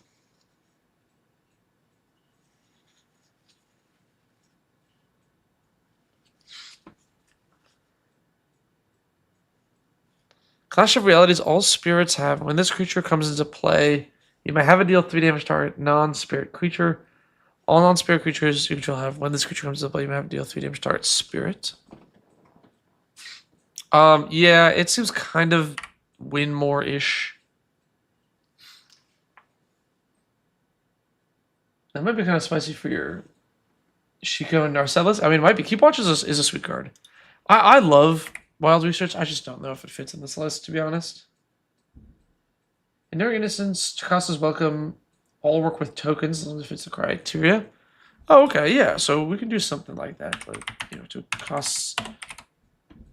Clash of Realities, all spirits have. When this creature comes into play, you might have a deal 3 damage to target non-spirit creature. All non-spirit creatures you control have. When this creature comes into play, you might have a deal 3 damage to target spirit. Yeah, it seems kind of win more-ish. That might be kind of spicy for your Shiko and Narcellus. I mean, it might be. Keep Watch is a sweet card. I love Wild Research. I just don't know if it fits in this list, to be honest. Enduring Innocence, Chakasa's Welcome, all work with tokens as long as it fits the criteria. Oh, okay, yeah. So we can do something like that. Like, to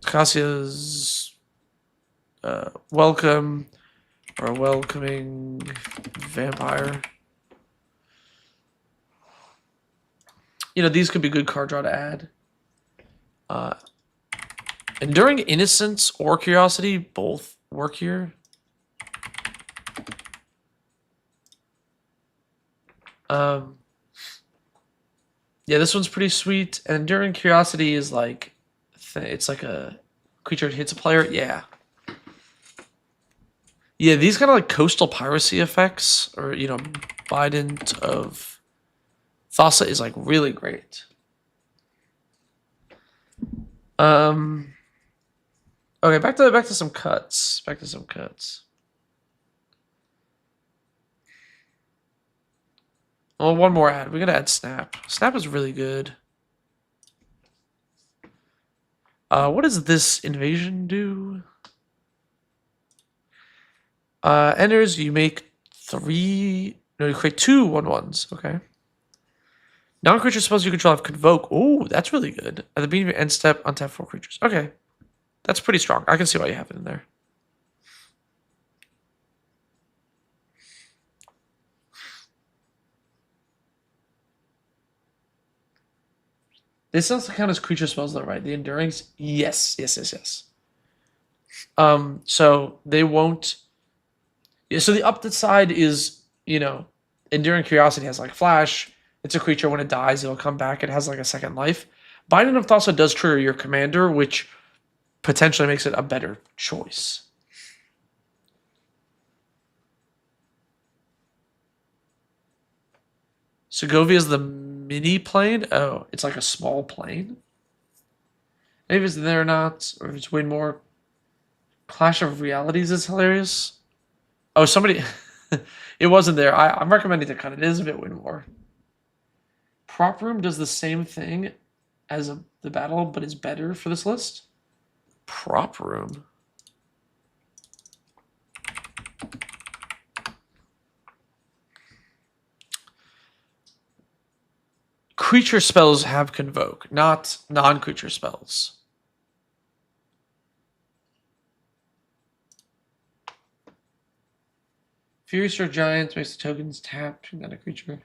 Chakasa's Welcome or Welcoming Vampire. These could be good card draw to add. Enduring Innocence or Curiosity both work here. Yeah, this one's pretty sweet. And Enduring Curiosity is like, it's like a creature that hits a player. Yeah. Yeah, these kind of like coastal piracy effects, or Bident of Thassa is like really great. Okay, back to some cuts. Oh, one more ad. We gotta add Snap. Snap is really good. What does this invasion do? Enters, you make 3. No, you create 2 1/1s. Okay. Non-creature spells you control have Convoke. Oh, that's really good. At the beginning of your end step, untap 4 creatures. Okay. That's pretty strong. I can see why you have it in there. This also count as creature spells though, right? The Endurance? Yes. So they won't. Yeah, so the upside is, Enduring Curiosity has like Flash. It's a creature, when it dies, it'll come back. It has like a second life. Binding of Thassa does trigger your commander, which potentially makes it a better choice. Segovia is the mini plane. Oh, it's like a small plane. Maybe it's there or not, or if it's way more. Clash of Realities is hilarious. Oh, somebody. It wasn't there. I'm recommending to cut it. It is a bit way more. Prop Room does the same thing as the battle, but is better for this list. Prop Room. Creature spells have Convoke, not non-creature spells. Fury Star Giants makes the tokens tap, not a creature.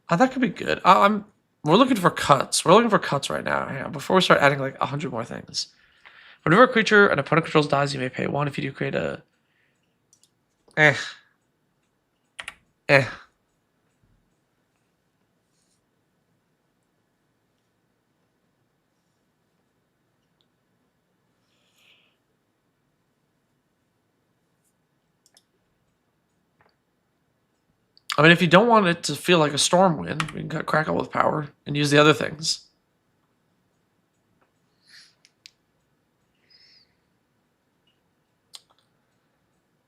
Oh, that could be good. We're looking for cuts. We're looking for cuts right now. Hang on, before we start adding like 100 more things. Whenever a creature an opponent controls dies, you may pay 1. If you do create a... I mean, if you don't want it to feel like a Stormwind, we can cut Crackle with power and use the other things.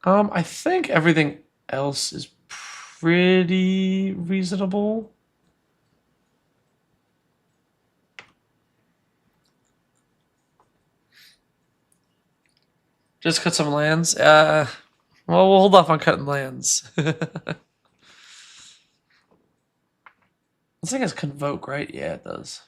I think everything else is pretty reasonable. Just cut some lands. Well, we'll hold off on cutting lands. This thing has Convoke, right? Yeah, it does.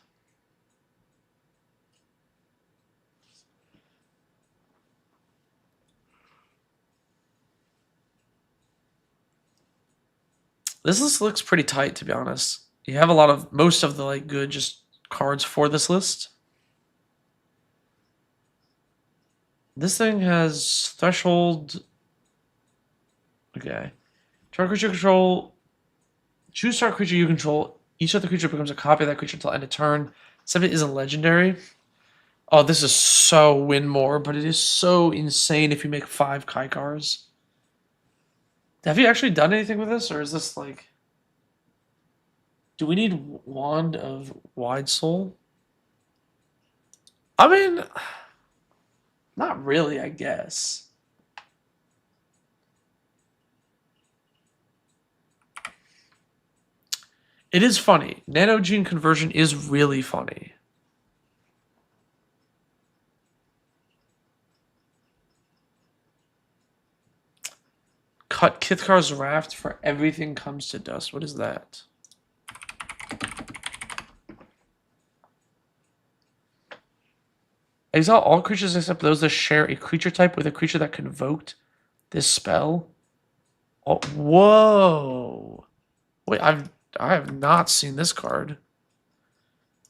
This list looks pretty tight, to be honest. You have most of the like good just cards for this list. This thing has Threshold. Okay. Target creature control. Choose target creature you control. Each other creature becomes a copy of that creature until end of turn. Something isn't legendary. Oh, this is so win more, but it is so insane if you make 5 Kykars. Have you actually done anything with this, or is this like... Do we need Wand of Wide Soul? I mean, not really, I guess. It is funny. Nano Gene conversion is really funny. Cut Kythar's Raft for everything comes to dust. What is that? Exile all creatures except those that share a creature type with a creature that convoked this spell. Oh, whoa! Wait, I have not seen this card.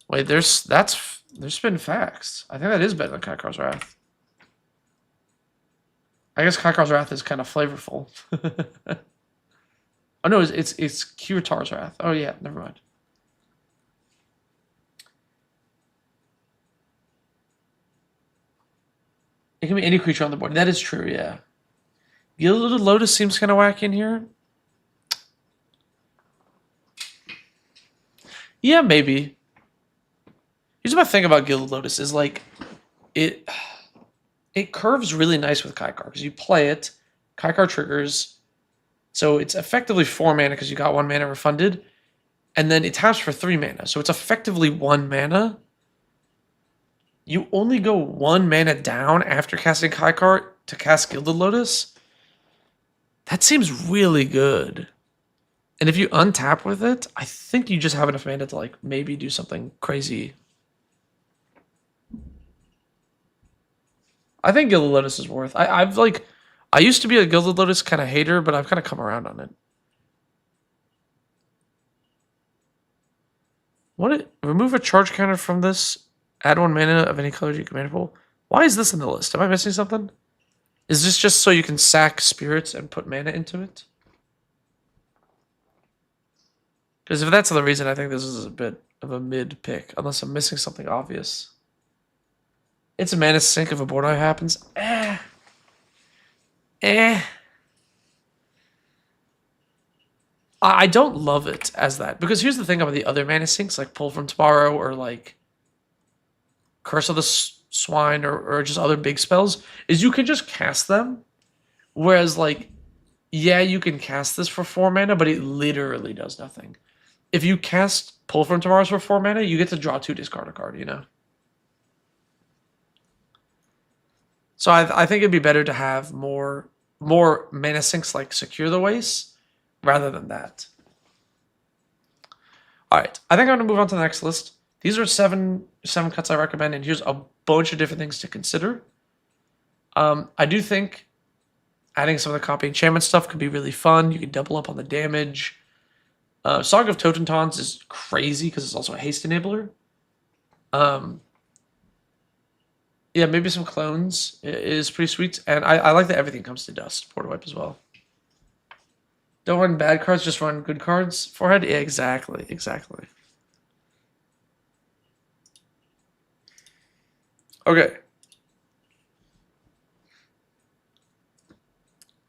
Wait, there's been facts. I think that is better than Kykar's Wrath. I guess Kykar's Wrath is kind of flavorful. Oh no, it's Kyrtar's Wrath. Oh yeah, never mind. It can be any creature on the board. That is true, yeah. Gilded Lotus seems kind of wacky in here. Yeah, maybe. Here's my thing about Gilded Lotus is like it curves really nice with Kykar because you play it, Kykar triggers, so it's effectively 4 mana because you got 1 mana refunded, and then it taps for 3 mana, so it's effectively 1 mana. You only go 1 mana down after casting Kykar to cast Gilded Lotus. That seems really good. And if you untap with it, I think you just have enough mana to like maybe do something crazy. I think Gilded Lotus is worth. I used to be a Gilded Lotus kind of hater, but I've kind of come around on it. Remove a charge counter from this. Add 1 mana of any color to your command pool. Why is this in the list? Am I missing something? Is this just so you can sack spirits and put mana into it? Because if that's the reason, I think this is a bit of a mid pick, unless I'm missing something obvious. It's a mana sink if a board wipe happens. I don't love it as that, because here's the thing about the other mana sinks, like Pull from Tomorrow or like Curse of the Swine or just other big spells, is you can just cast them. Whereas, like, yeah, you can cast this for 4 mana, but it literally does nothing. If you cast Pull from Tomorrow for 4 mana, you get to draw 2, discard a card, you know? So I think it'd be better to have more mana sinks like Secure the Waste rather than that. All right, I think I'm gonna move on to the next list. These are seven cuts I recommend, and here's a bunch of different things to consider. I do think adding some of the copy enchantment stuff could be really fun. You can double up on the damage. Saga of Totentons is crazy because it's also a haste enabler. Yeah, maybe some clones is pretty sweet, and I like that everything comes to dust. Board wipe as well. Don't run bad cards, just run good cards. Forehead, yeah, exactly. Okay.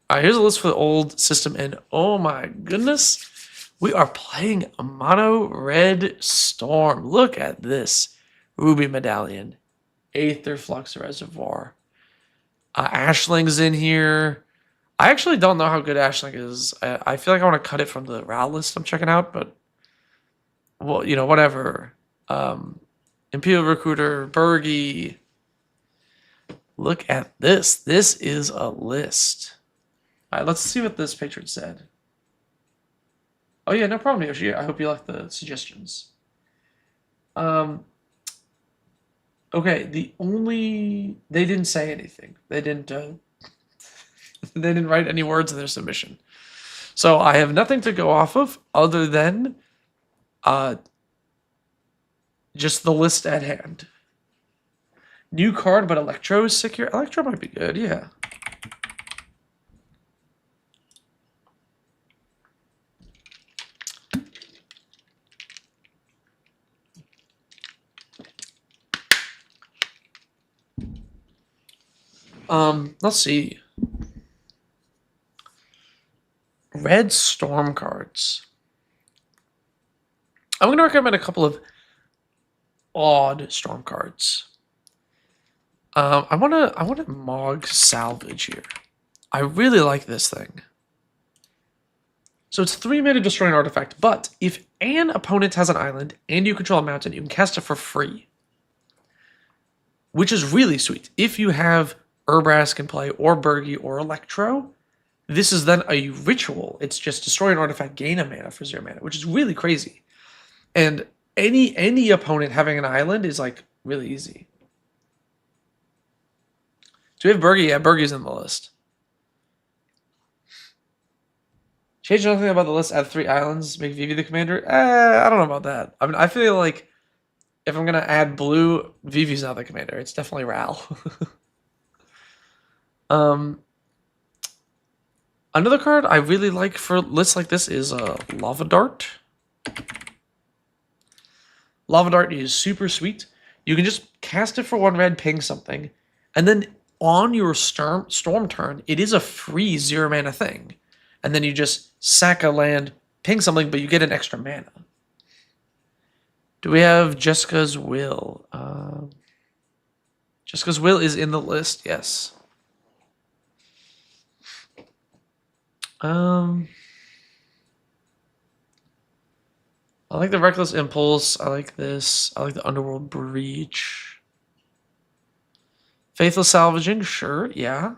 All right, here's a list for the old system, and oh my goodness, we are playing a mono red storm. Look at this. Ruby Medallion, Aether Flux Reservoir. Ashling's in here. I actually don't know how good Ashlink is. I feel like I want to cut it from the RAL list I'm checking out, but well, whatever. Imperial Recruiter, Bergie. Look at this. This is a list. All right, let's see what this patron said. Oh yeah, no problem, Yoshi. I hope you like the suggestions. Okay, they didn't say anything. They didn't they didn't write any words in their submission. So I have nothing to go off of other than just the list at hand. New card, but Electro is sick here. Electro might be good, yeah. Let's see. Red Storm cards. I'm going to recommend a couple of odd Storm cards. I want to Mog Salvage here. I really like this thing. So it's 3 mana destroy an artifact, but if an opponent has an island and you control a mountain, you can cast it for free. Which is really sweet. If you have Urbrask in play, or Bergie, or Electro, this is then a ritual. It's just destroy an artifact, gain a mana for 0 mana, which is really crazy. And any opponent having an island is like really easy. Do we have Bergie? Yeah, Bergie's in the list. Change nothing about the list, add 3 islands, make Vivi the commander? I don't know about that. I mean, I feel like if I'm going to add blue, Vivi's not the commander. It's definitely Ral. Another card I really like for lists like this is Lava Dart. Lava Dart is super sweet. You can just cast it for 1 red, ping something, and then on your storm turn, it is a free 0 mana thing. And then you just sack a land, ping something, but you get an extra mana. Do we have Jessica's Will? Jessica's Will is in the list, yes. I like the Reckless Impulse. I like this. I like the Underworld Breach. Faithless Salvaging, sure, yeah.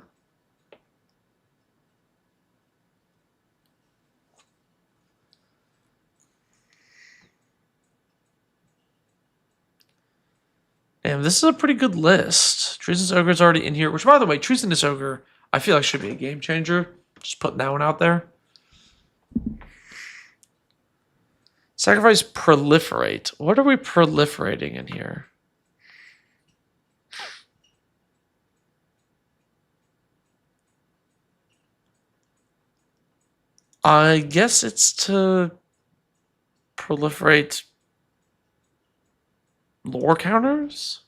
And this is a pretty good list. Treasonous Ogre is already in here, which, by the way, Treasonous Ogre, I feel like should be a game changer. Just putting that one out there. Sacrifice Proliferate. What are we proliferating in here? I guess it's to proliferate lore counters?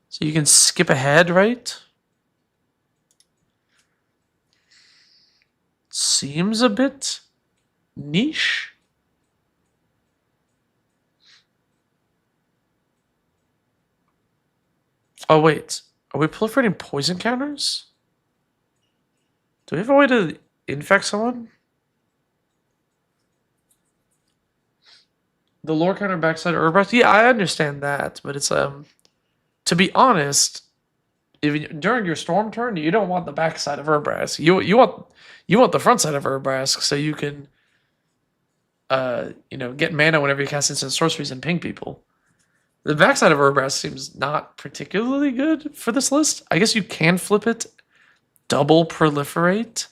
So you can skip ahead, right? Seems a bit niche. Oh, wait. Are we proliferating poison counters? Do we have a way to infect someone? The lore counter backside of Urbrask? Yeah, I understand that, but it's to be honest, during your storm turn, you don't want the backside of Urbrask. You want the front side of Urbrask so you can get mana whenever you cast instant sorceries and ping people. The backside of Urbrask seems not particularly good for this list. I guess you can flip it, double proliferate,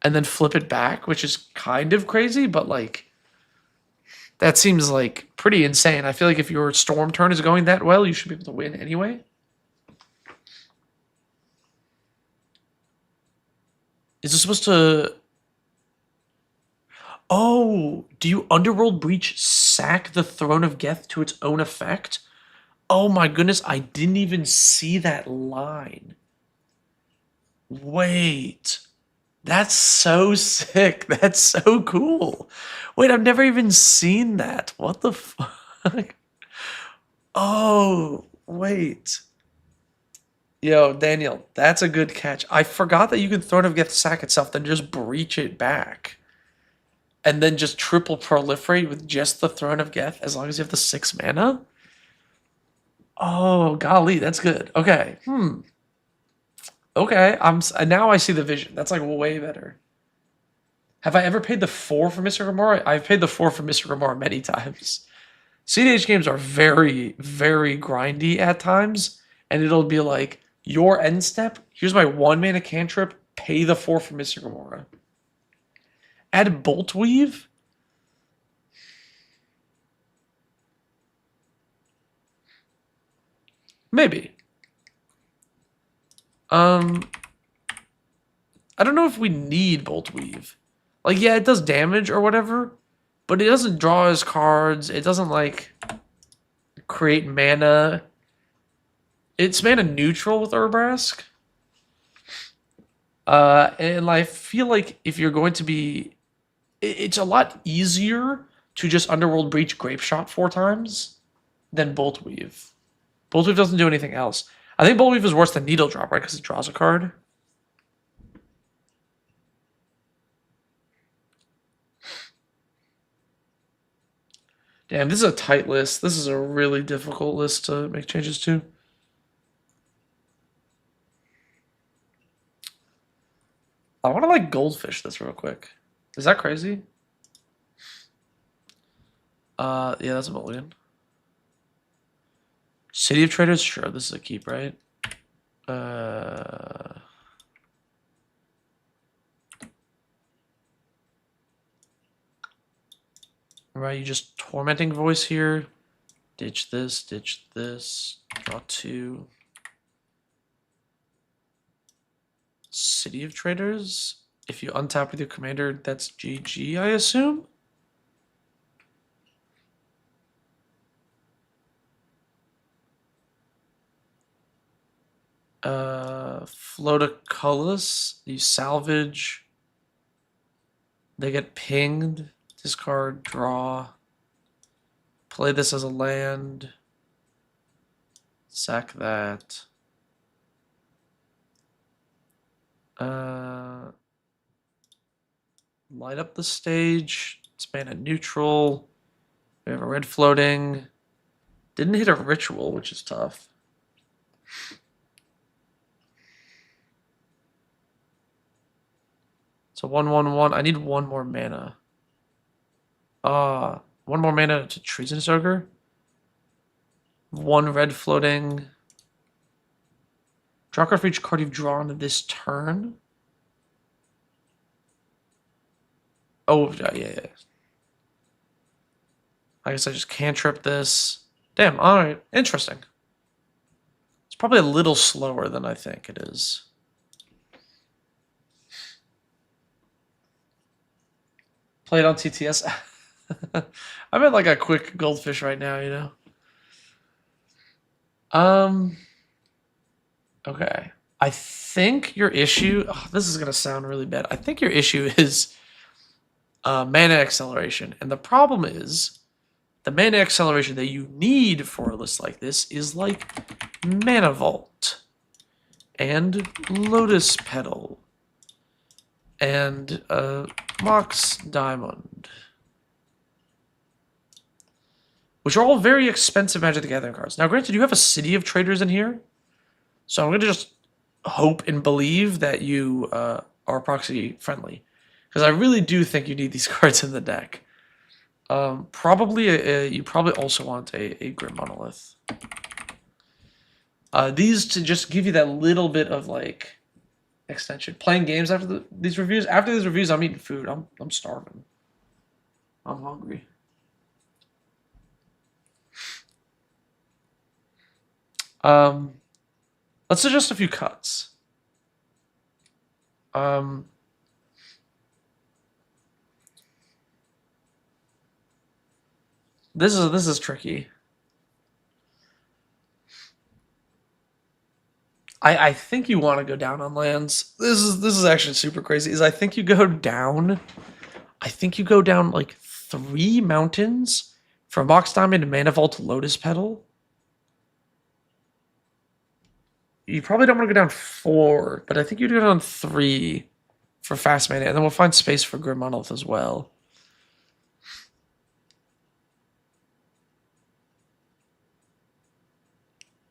and then flip it back, which is kind of crazy, but like that seems like pretty insane. I feel like if your storm turn is going that well, you should be able to win anyway. Is this supposed to... Oh, do you Underworld Breach sack the Throne of Geth to its own effect? Oh my goodness, I didn't even see that line. Wait. That's so sick. That's so cool. Wait, I've never even seen that. What the fuck? Oh, wait. Yo, Daniel, that's a good catch. I forgot that you can Throne of Geth sack itself, then just breach it back. And then just triple proliferate with just the Throne of Geth as long as you have the 6 mana? Oh, golly, that's good. Okay. Okay, now I see the vision. That's like way better. Have I ever paid the 4 for Mr. Gamora? I've paid the 4 for Mr. Gamora many times. CDH games are very, very grindy at times, and it'll be like, your end step, here's my 1 mana cantrip, pay the 4 for Mr. Gamora. Add Bolt Weave? Maybe. I don't know if we need Bolt Weave. Like, yeah, it does damage or whatever, but it doesn't draw his cards. It doesn't, like, create mana. It's mana neutral with Urbrask. And I feel like if you're going to be... It's a lot easier to just Underworld Breach Grape Shot 4 times than Bolt Weave. Bolt Weave doesn't do anything else. I think Bolt Weave is worse than Needle Drop, right? Because it draws a card. Damn, this is a tight list. This is a really difficult list to make changes to. I want to like goldfish this real quick. Is that crazy? Yeah, that's a mulligan. City of Traders, sure, this is a keep, right? Right, you just tormenting voice here. Ditch this, draw 2. City of Traders. If you untap with your commander, that's GG, I assume? Float a colorless. You salvage. They get pinged. Discard, draw. Play this as a land. Sack that. Light up the stage. It's mana neutral. We have a red floating. Didn't hit a ritual, which is tough. So 1/1/1. I need 1 more mana. 1 more mana to Treasonous Ogre. 1 red floating. Draw card for each card you've drawn this turn. Oh, yeah. I guess I just cantrip this. Damn, alright. Interesting. It's probably a little slower than I think it is. Play it on TTS. I'm at like a quick goldfish right now, you know? Okay. I think your issue... Oh, this is going to sound really bad. I think your issue is mana acceleration. And the problem is the mana acceleration that you need for a list like this is like Mana Vault and Lotus Petal and Mox Diamond, which are all very expensive Magic the Gathering cards. Now, granted, you have a City of Traders in here, so I'm going to just hope and believe that you are proxy friendly, because I really do think you need these cards in the deck. You probably also want a Grim Monolith. These to just give you that little bit of like extension. Playing games after these reviews. After these reviews, I'm eating food. I'm starving. I'm hungry. Let's suggest a few cuts. This is tricky. I think you want to go down on lands. This is actually super crazy. I think you go down like 3 mountains from Mox Diamond to Mana Vault to Lotus Petal. You probably don't want to go down 4, but I think you do it on 3 for fast mana, and then we'll find space for Grim Monolith as well.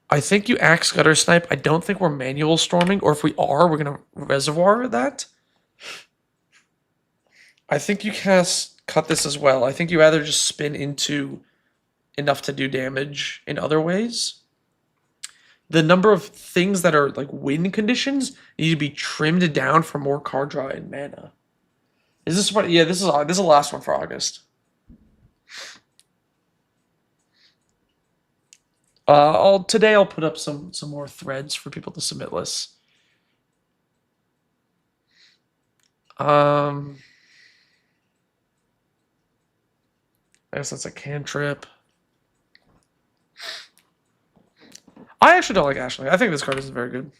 I think you axe gutter snipe. I don't think we're manual storming, or if we are, we're gonna reservoir that. I think you cut this as well. I think you either just spin into enough to do damage in other ways. The number of things that are like win conditions need to be trimmed down for more card draw and mana. Is this what? Yeah, this is the last one for August. Today I'll put up some more threads for people to submit lists. I guess that's a cantrip. I actually don't like Ashley. I think this card isn't very good.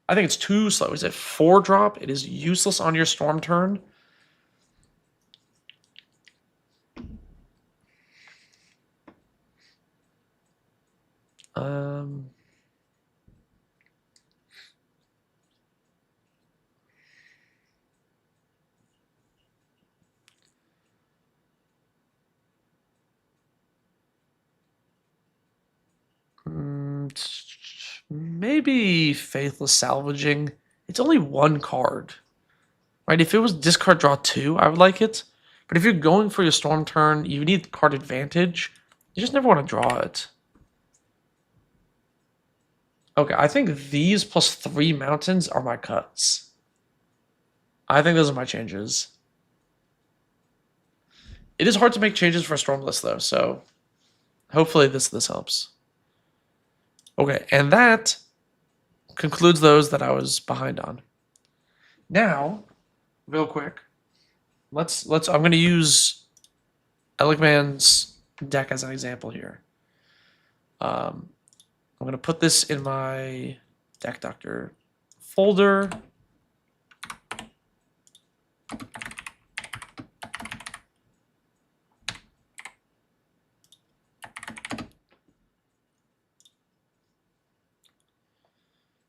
I think it's too slow. Is it 4-drop? It is useless on your storm turn. Maybe Faithless Salvaging. It's only 1 card. Right? If it was discard draw 2, I would like it. But if you're going for your storm turn, you need card advantage. You just never want to draw it. Okay, I think these plus 3 mountains are my cuts. I think those are my changes. It is hard to make changes for a storm list though, so hopefully this helps. Okay, and that concludes those that I was behind on. Now, real quick, I'm gonna use Elegman's deck as an example here. I'm gonna put this in my deck doctor folder.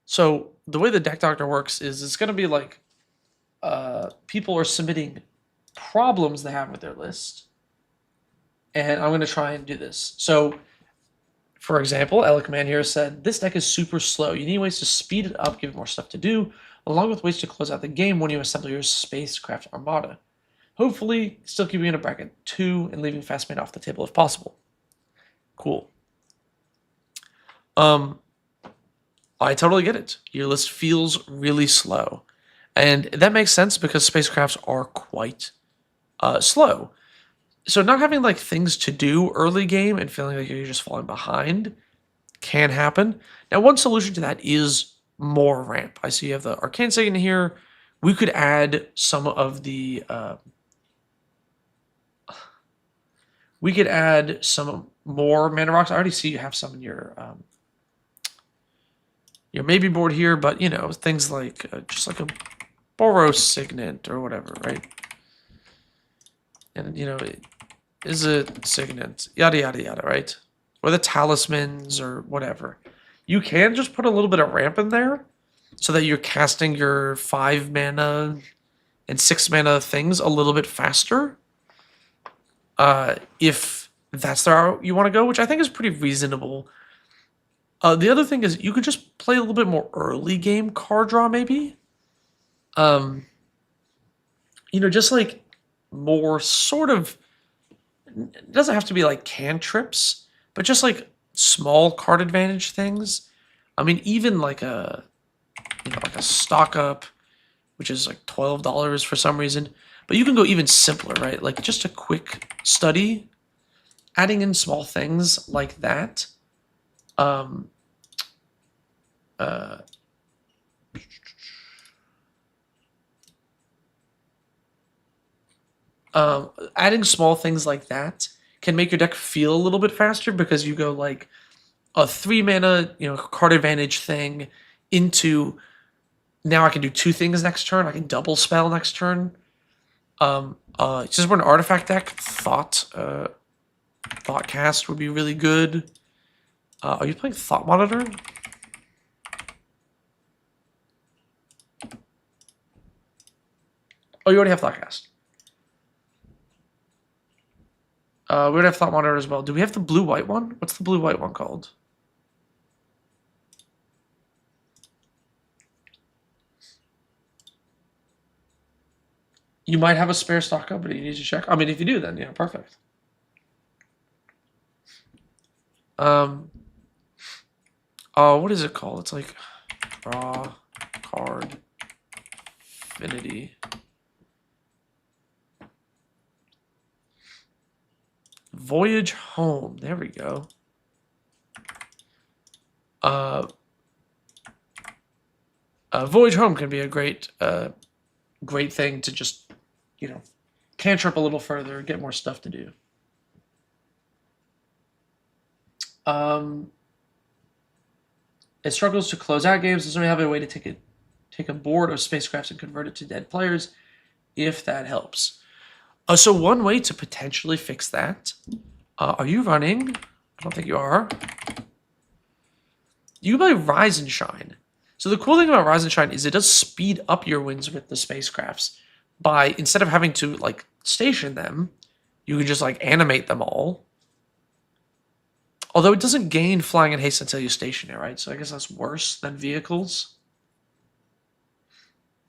So the way the deck doctor works is it's going to be like people are submitting problems they have with their list, and I'm going to try and do this. So, for example, Alec Man here said, this deck is super slow. You need ways to speed it up, give it more stuff to do, along with ways to close out the game when you assemble your spacecraft armada. Hopefully, still keeping it in bracket 2 and leaving fast mana off the table if possible. Cool. I totally get it. Your list feels really slow. And that makes sense because spacecrafts are quite slow. So not having like things to do early game and feeling like you're just falling behind can happen. Now, one solution to that is more ramp. I see you have the Arcane Signet here. We could add some of the... we could add some more mana rocks. I already see you have some in your maybe board here, but you know, things like just like a Boros Signet or whatever, right? And you know, is it Signet, yada yada yada, right? Or the talismans or whatever. You can just put a little bit of ramp in there so that you're casting your 5 mana and 6 mana things a little bit faster. If that's the route you want to go, which I think is pretty reasonable. The other thing is you could just play a little bit more early game card draw, maybe. You know, just like more sort of, it doesn't have to be like cantrips, but just like small card advantage things. I mean, even like a, you know, like a stock up, which is like $12 for some reason. But you can go even simpler, right? Like just a quick study, adding in small things like that. Adding small things like that can make your deck feel a little bit faster because you go like a 3 mana, you know, card advantage thing into now I can do 2 things next turn. I can double spell next turn. Just for an artifact deck, Thoughtcast would be really good. Are you playing Thought Monitor? Oh, you already have Thoughtcast. We already have Thought Monitor as well. Do we have the blue-white one? What's the blue-white one called? You might have a spare stock up, but you need to check. I mean, if you do, then yeah, perfect. Oh, what is it called? It's like draw card affinity. Voyage home. There we go. Voyage home can be a great great thing to just, you know, cantrip a little further, get more stuff to do. It struggles to close out games. Doesn't really have a way to take a board of spacecrafts and convert it to dead players, if that helps. So one way to potentially fix that, are you running? I don't think you are. You can play Rise and Shine. So the cool thing about Rise and Shine is it does speed up your wins with the spacecrafts by, instead of having to like station them, you can just like animate them all. Although it doesn't gain flying and haste until you station it, right? So I guess that's worse than vehicles.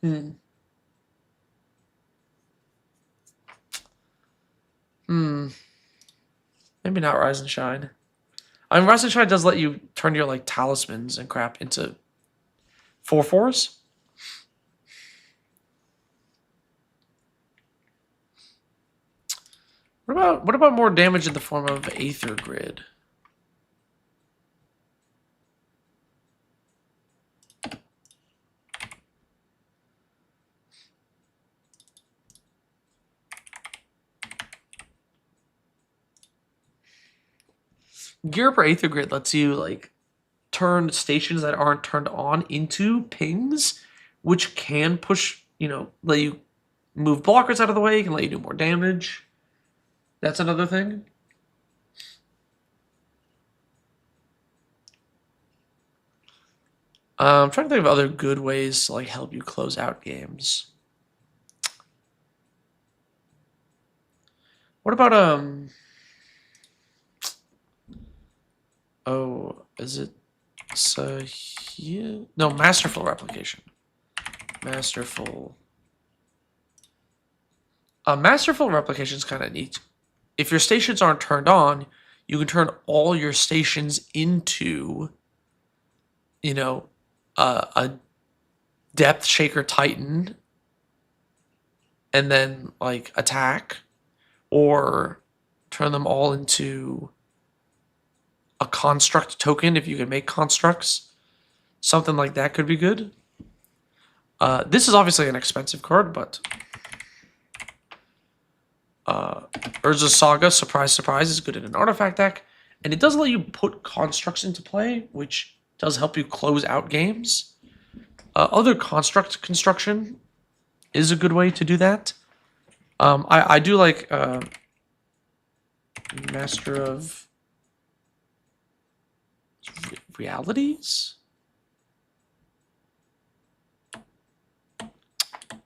Maybe not Rise and Shine. I mean, Rise and Shine does let you turn your like talismans and crap into 4/4s. What about more damage in the form of Aether Grid? Gear Up or Aether Grid lets you like turn stations that aren't turned on into pings, which can push, you know, let you move blockers out of the way, can let you do more damage. That's another thing. I'm trying to think of other good ways to like help you close out games. What about oh, is it no, Masterful Replication. Masterful Replication is kind of neat. If your stations aren't turned on, you can turn all your stations into, you know, a Depth Shaker Titan and then like attack, or turn them all into a construct token if you can make constructs. Something like that could be good. This is obviously an expensive card, but Urza's Saga, surprise, surprise, is good in an artifact deck, and it does let you put constructs into play, which does help you close out games. Other construct construction is a good way to do that. I do like Master of Realities.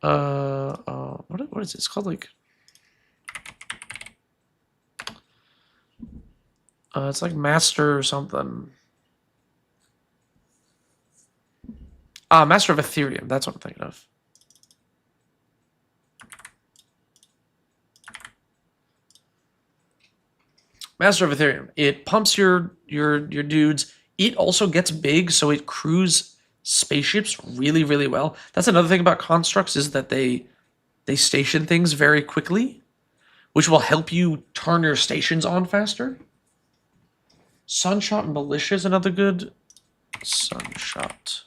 What is it? It's called like. It's like Master or something. Master of Ethereum. That's what I'm thinking of. Master of Ethereum. It pumps your dudes. It also gets big, so it crews spaceships really, really well. That's another thing about constructs, is that they station things very quickly, which will help you turn your stations on faster. Sunshot Militia is another good. Sunshot.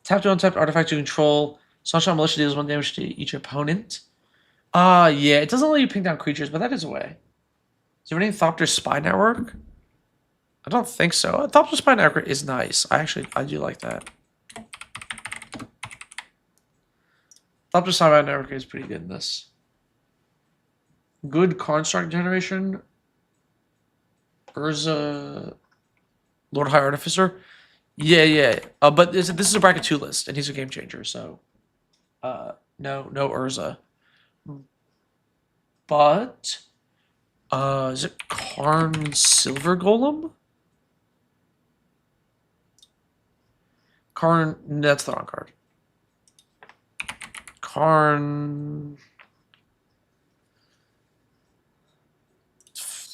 Tap to untap artifact you control. Sunshot Militia deals 1 damage to each opponent. Yeah, it doesn't let you ping down creatures, but that is a way. Is there any Thopter Spy Network? I don't think so. Thopter Spy Network is nice. I do like that. Thopter Spy Network is pretty good in this. Good construct generation. Urza, Lord High Artificer. Yeah. But this is a bracket 2 list, and he's a game changer, so No Urza. But is it Karn Silver Golem? Karn, that's the wrong card. Karn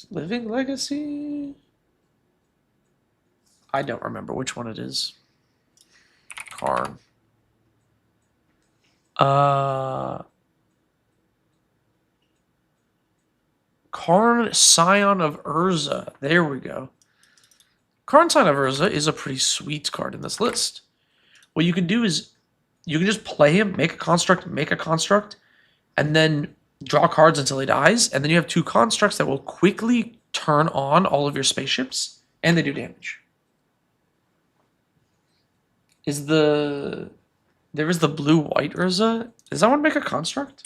Living Legacy? I don't remember which one it is. Karn. Karn Scion of Urza. There we go. Karn Scion of Urza is a pretty sweet card in this list. What you can do is you can just play him, make a construct, and then draw cards until he dies, and then you have 2 constructs that will quickly turn on all of your spaceships, and they do damage. There is the blue-white Urza. Does that one make a construct?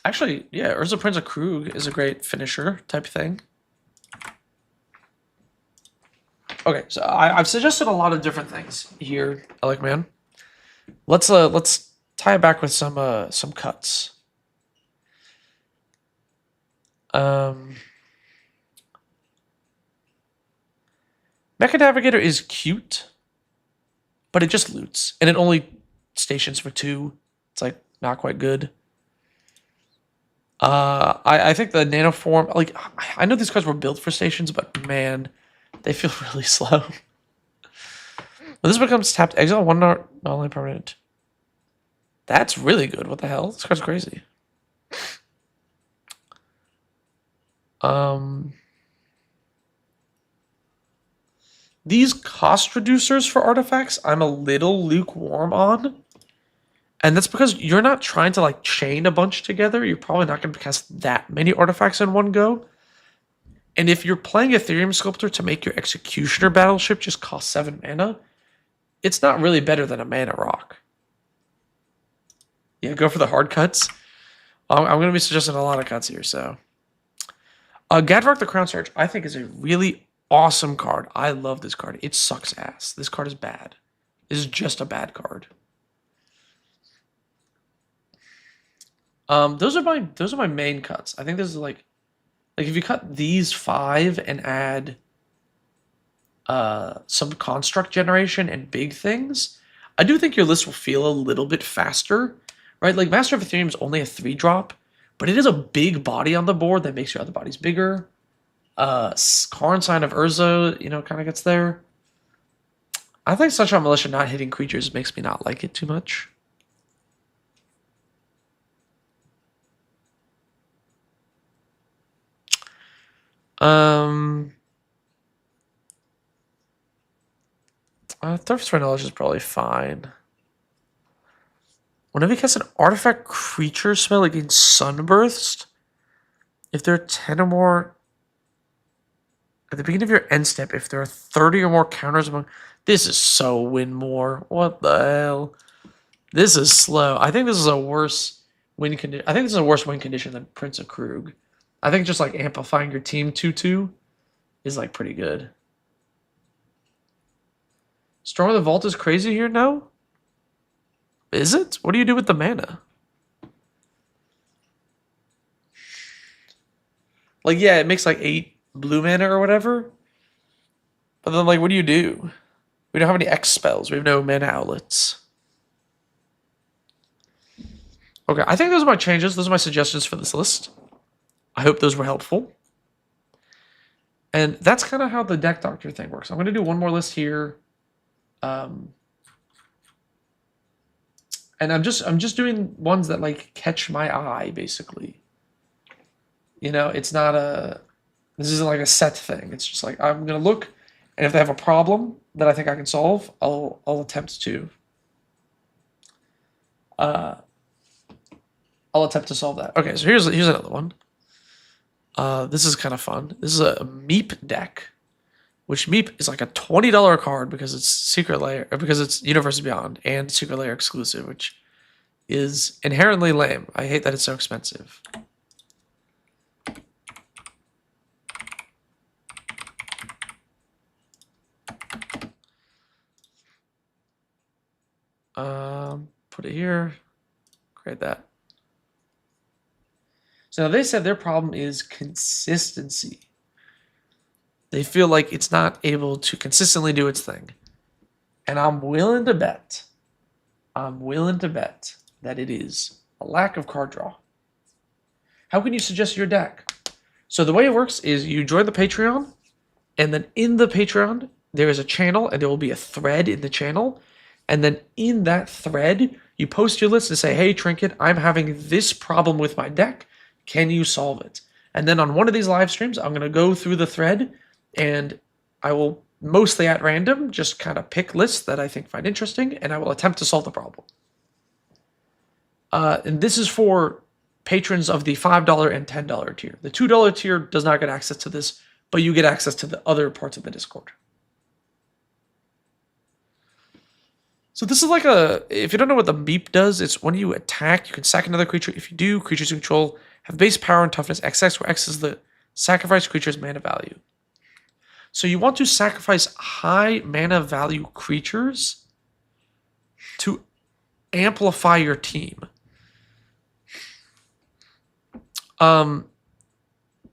Actually, yeah, Urza Prince of Krug is a great finisher type thing. Okay, so I've suggested a lot of different things here, Alec Man. Let's tie it back with some cuts. Mecha Navigator is cute, but it just loots, and it only stations for 2. It's like not quite good. I think the Nanoform, like, I know these cards were built for stations, but man, they feel really slow. When this becomes tapped, exile 1 not only permanent. That's really good. What the hell? This card's crazy. These cost reducers for artifacts, I'm a little lukewarm on. And that's because you're not trying to like chain a bunch together. You're probably not going to cast that many artifacts in one go. And if you're playing Ethereum Sculptor to make your Executioner Battleship just cost 7 mana, it's not really better than a Mana Rock. Yeah, go for the hard cuts. I'm going to be suggesting a lot of cuts here, so. Gadrock the Crown Surge, I think, is a really awesome card. I love this card. It sucks ass. This card is bad. This is just a bad card. Those are my main cuts. I think this is like if you cut these 5 and add some construct generation and big things, I do think your list will feel a little bit faster, right? Like Master of Ethereum is only a 3-drop, but it is a big body on the board that makes your other bodies bigger. Karn Sign of Urza, kind of gets there. I think Sunshine Militia not hitting creatures makes me not like it too much. Thirst for Knowledge is probably fine. Whenever you cast an artifact creature spell against Sunburst, if there are 10 or more at the beginning of your end step, if there are 30 or more counters among, this is so win more. What the hell? This is slow. I think this is a worse win condition. I think this is a worse win condition than Prince of Krug. I think just like amplifying your team 2/2 is like pretty good. Storm of the Vault is crazy here now? Is it? What do you do with the mana? Like, yeah, it makes like 8 blue mana or whatever. But then, like, what do you do? We don't have any X spells. We have no mana outlets. Okay, I think those are my changes. Those are my suggestions for this list. I hope those were helpful. And that's kind of how the deck doctor thing works. I'm going to do one more list here. And I'm just doing ones that like catch my eye, basically. It's not this isn't like a set thing. It's just like I'm gonna look, and if they have a problem that I think I can solve, I'll attempt to. I'll attempt to solve that. Okay, so here's another one. This is kind of fun. This is a Meep deck, which Meep is like a $20 card because it's Secret Lair, or because it's Universe Beyond and Secret Lair exclusive, which is inherently lame. I hate that it's so expensive. Put it here. Create that. So they said their problem is consistency. They feel like it's not able to consistently do its thing. And I'm willing to bet that it is a lack of card draw. How can you suggest your deck? So the way it works is you join the Patreon, and then in the Patreon, there is a channel, and there will be a thread in the channel. And then in that thread, you post your list and say, hey, Trinket, I'm having this problem with my deck. Can you solve it? And then on one of these live streams, I'm going to go through the thread, and I will mostly at random just kind of pick lists that I think find interesting, and I will attempt to solve the problem. And this is for patrons of the $5 and $10 tier. The $2 tier does not get access to this, but you get access to the other parts of the Discord. So this is like if you don't know what the Meep does, it's when you attack, you can sack another creature. If you do, creatures you control have base power and toughness XX, where X is the sacrifice creature's mana value. So you want to sacrifice high mana value creatures to amplify your team.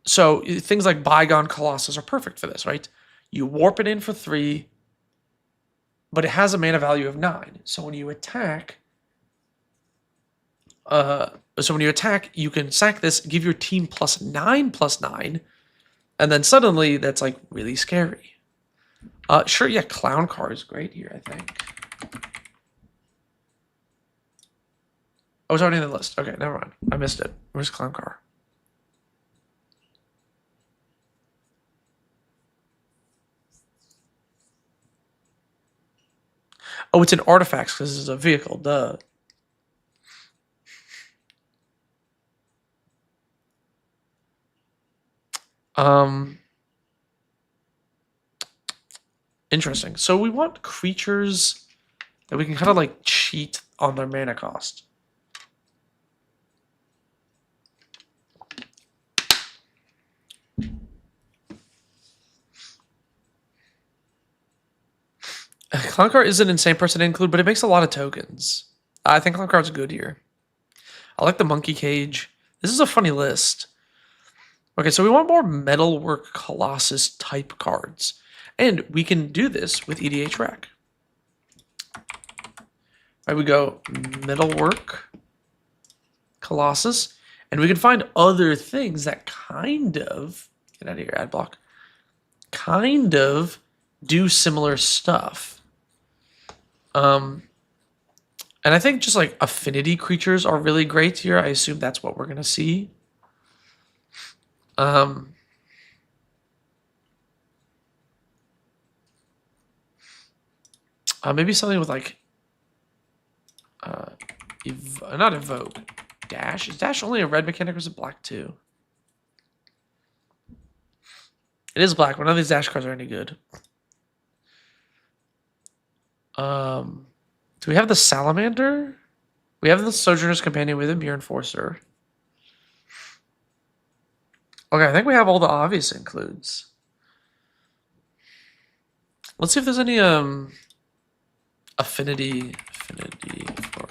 So things like Bygone Colossus are perfect for this, right? You warp it in for 3, but it has a mana value of 9. So when you attack, you can sack this, give your team +9/+9, and then suddenly that's like really scary. Sure, yeah, Clown Car is great here, I think. Oh, it's already in the list. Okay, never mind. I missed it. Where's Clown Car? Oh, it's in artifacts because it's a vehicle. Duh. Interesting. So we want creatures that we can kind of like cheat on their mana cost. Clown is an insane person to include, but it makes a lot of tokens. I think Clown Car's good here. I like the Monkey Cage. This is a funny list. Okay, so we want more Metalwork Colossus type cards. And we can do this with EDH Rec. Right, we go Metalwork Colossus. And we can find other things that kind of, get out of here, ad block, kind of do similar stuff. And I think just like affinity creatures are really great here. I assume that's what we're going to see. Maybe something with like, not Evoke, Dash. Is Dash only a red mechanic or is it black too? It is black. None of these Dash cards are any good. Do we have the Salamander? We have the Sojourner's Companion with him, your Enforcer. Okay, I think we have all the obvious includes. Let's see if there's any affinity for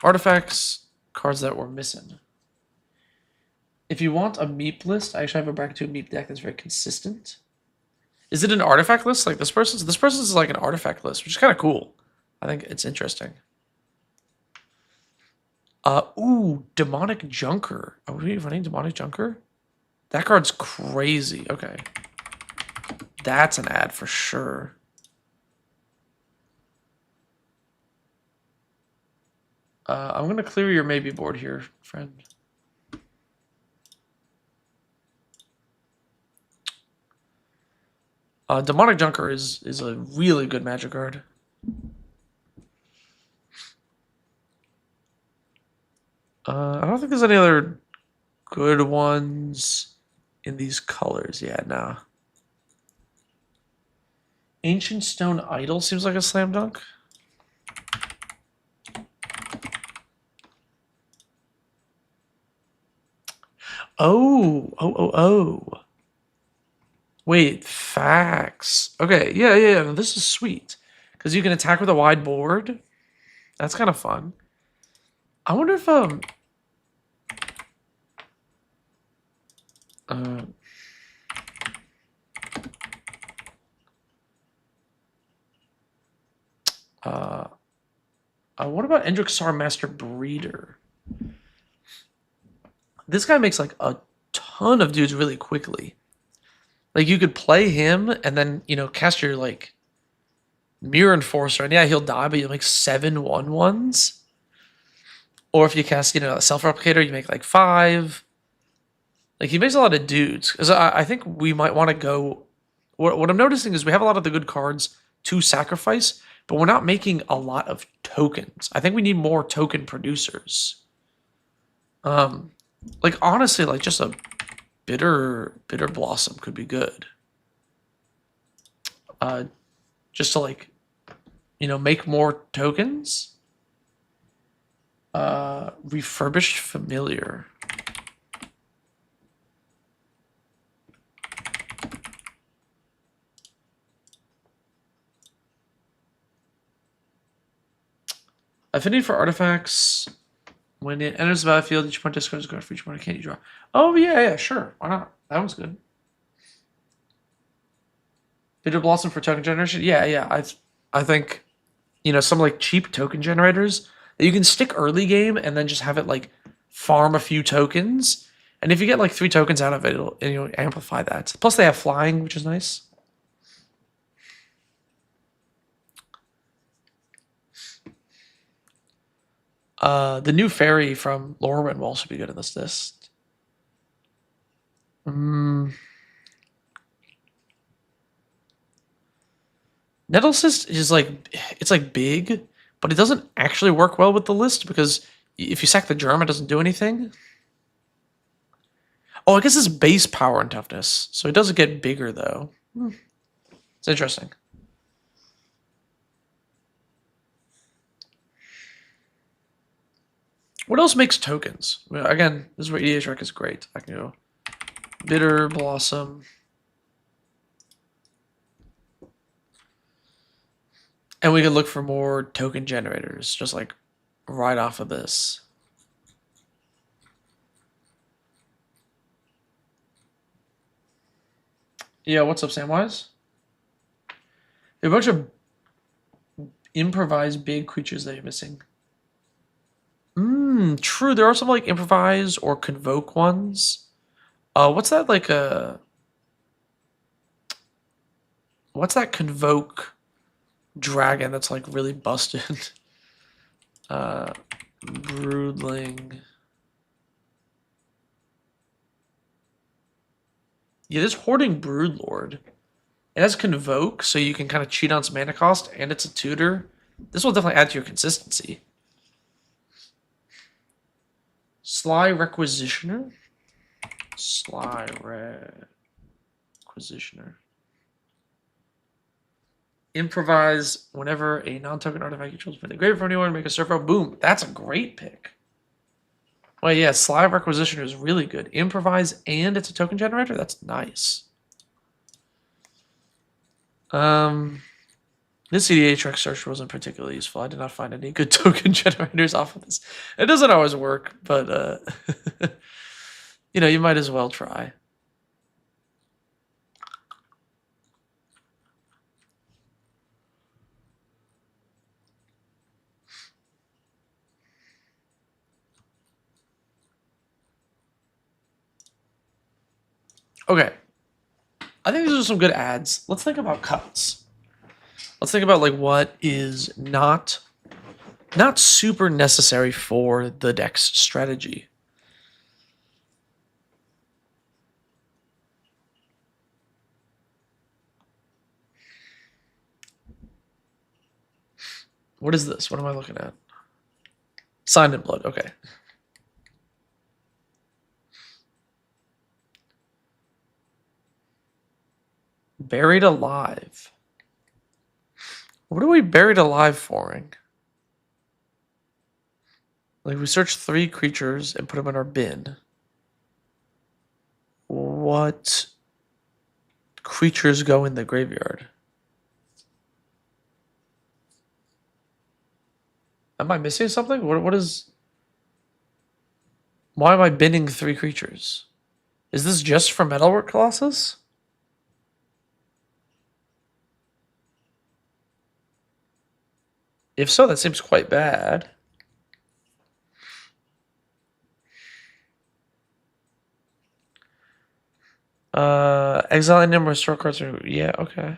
artifacts, cards that we're missing. If you want a Meep list, I actually have a bracket to a Meep deck that's very consistent. Is it an artifact list like this person's? This person's is like an artifact list, which is kind of cool. I think it's interesting. Ooh, Demonic Junker. Are we running Demonic Junker? That card's crazy. Okay. That's an ad for sure. I'm going to clear your maybe board here, friend. Demonic Junker is a really good magic card. I don't think there's any other good ones in these colors yet. No. Ancient Stone Idol seems like a slam dunk. Oh. Wait, facts. Okay, yeah. No, this is sweet. Because you can attack with a wide board. That's kind of fun. I wonder if uh, uh what about Endrixar Master Breeder? This guy makes like a ton of dudes really quickly. Like you could play him and then, cast your like Mirror Enforcer, and yeah, he'll die, but you'll make 7/1/1s. Or if you cast, a Self-Replicator, you make like 5. Like he makes a lot of dudes. Because I think we might want to go. What I'm noticing is we have a lot of the good cards to sacrifice, but we're not making a lot of tokens. I think we need more token producers. Like honestly, like just a bitter blossom could be good. Just to like, make more tokens. Refurbished familiar. Affinity for artifacts. When it enters the battlefield, each point discards a card for each point. Can't you draw? Oh yeah, sure. Why not? That one's good. Bitter Blossom for token generation. Yeah. I think, some like cheap token generators that you can stick early game and then just have it like farm a few tokens. And if you get like 3 tokens out of it, it'll amplify that. Plus they have flying, which is nice. The new fairy from Lorwyn will also be good in this list. Nettlecyst is it's like big, but it doesn't actually work well with the list because if you sack the germ, it doesn't do anything. Oh, I guess it's base power and toughness, so it doesn't get bigger though. It's interesting. What else makes tokens? Well, again, this is where EDH Rec is great. I can go Bitter Blossom. And we can look for more token generators, just like right off of this. Yeah, what's up, Samwise? There are a bunch of improvised big creatures that you're missing. True. There are some like improvise or convoke ones. What's that like what's that convoke dragon that's like really busted? Broodling. Yeah, this Hoarding Broodlord. It has convoke, so you can kind of cheat on some mana cost, and it's a tutor. This will definitely add to your consistency. Sly Requisitioner. Sly Requisitioner. Improvise whenever a non-token artifact controls been engraved from anyone, make a servo. Boom. That's a great pick. Well, yeah, Sly Requisitioner is really good. Improvise and it's a token generator? That's nice. This CDH Rec search wasn't particularly useful. I did not find any good token generators off of this. It doesn't always work, but you might as well try. Okay. I think these are some good ads. Let's think about cuts. Let's think about like what is not super necessary for the deck's strategy. What is this? What am I looking at? Signed in Blood. Okay. Buried Alive. What are we buried alive for-ing? Like we searched 3 creatures and put them in our bin. what creatures go in the graveyard. Am I missing something? What is... Why am I binning 3 creatures? Is this just for Metalwork Colossus? If so, that seems quite bad. Exile and number restore cards are... Yeah, okay.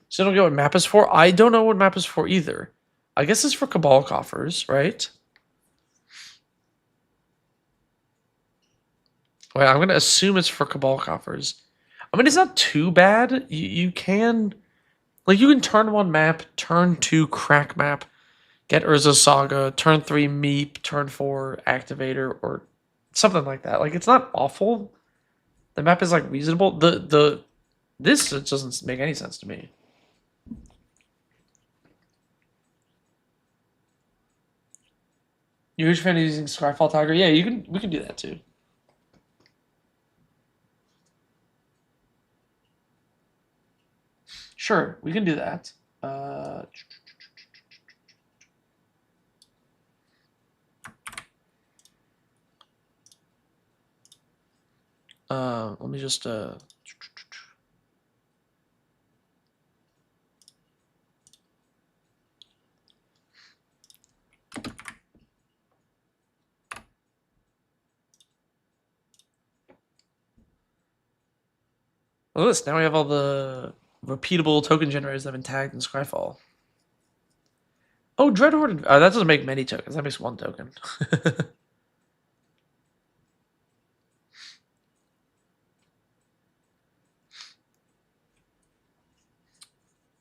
So I don't get what map is for? I don't know what map is for either. I guess it's for Cabal Coffers, right? Wait, I'm going to assume it's for Cabal Coffers. I mean, it's not too bad. You can... Like, you can turn 1 map, turn 2 crack map, get Urza Saga, turn 3 Meep, turn 4 Activator, or something like that. Like, it's not awful. The map is, like, reasonable. This doesn't make any sense to me. You're a huge fan of using Skyfall Tiger? Yeah, we can do that too. Sure, we can do that. Let me just look at this. Now we have all the repeatable token generators that have been tagged in Skyfall. Oh, Dreadhorde. That doesn't make many tokens. That makes 1 token.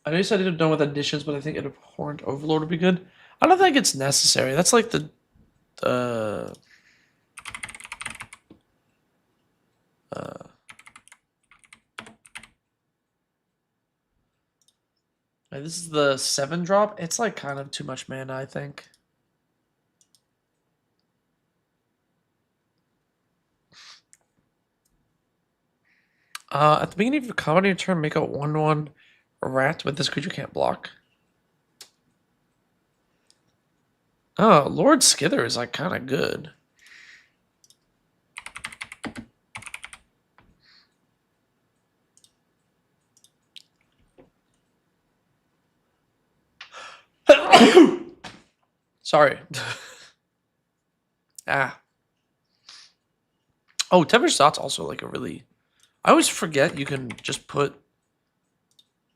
I know you said I didn't know with additions, but I think Abhorrent Overlord would be good. I don't think it's necessary. That's like the... this is the 7 drop. It's like kind of too much mana, I think. At the beginning of your combat your turn, make a 1/1 rat with this creature can't block. Oh, Lord Skither is like kind of good. Sorry. Ah. Oh, Tevish Zot's also like a really... I always forget you can just put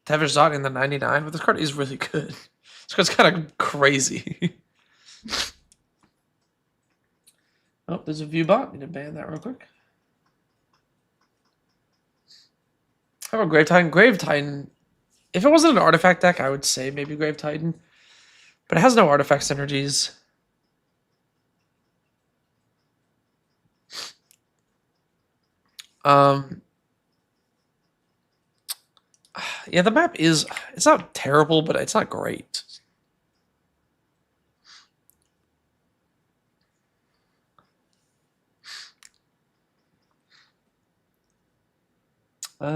Tevish Zot in the 99, but this card is really good. This card's kind of crazy. Oh, there's a view bot. Need to ban that real quick. How about Grave Titan? Grave Titan, if it wasn't an artifact deck, I would say maybe Grave Titan. But it has no artifact synergies. Yeah, the map is... It's not terrible, but it's not great. We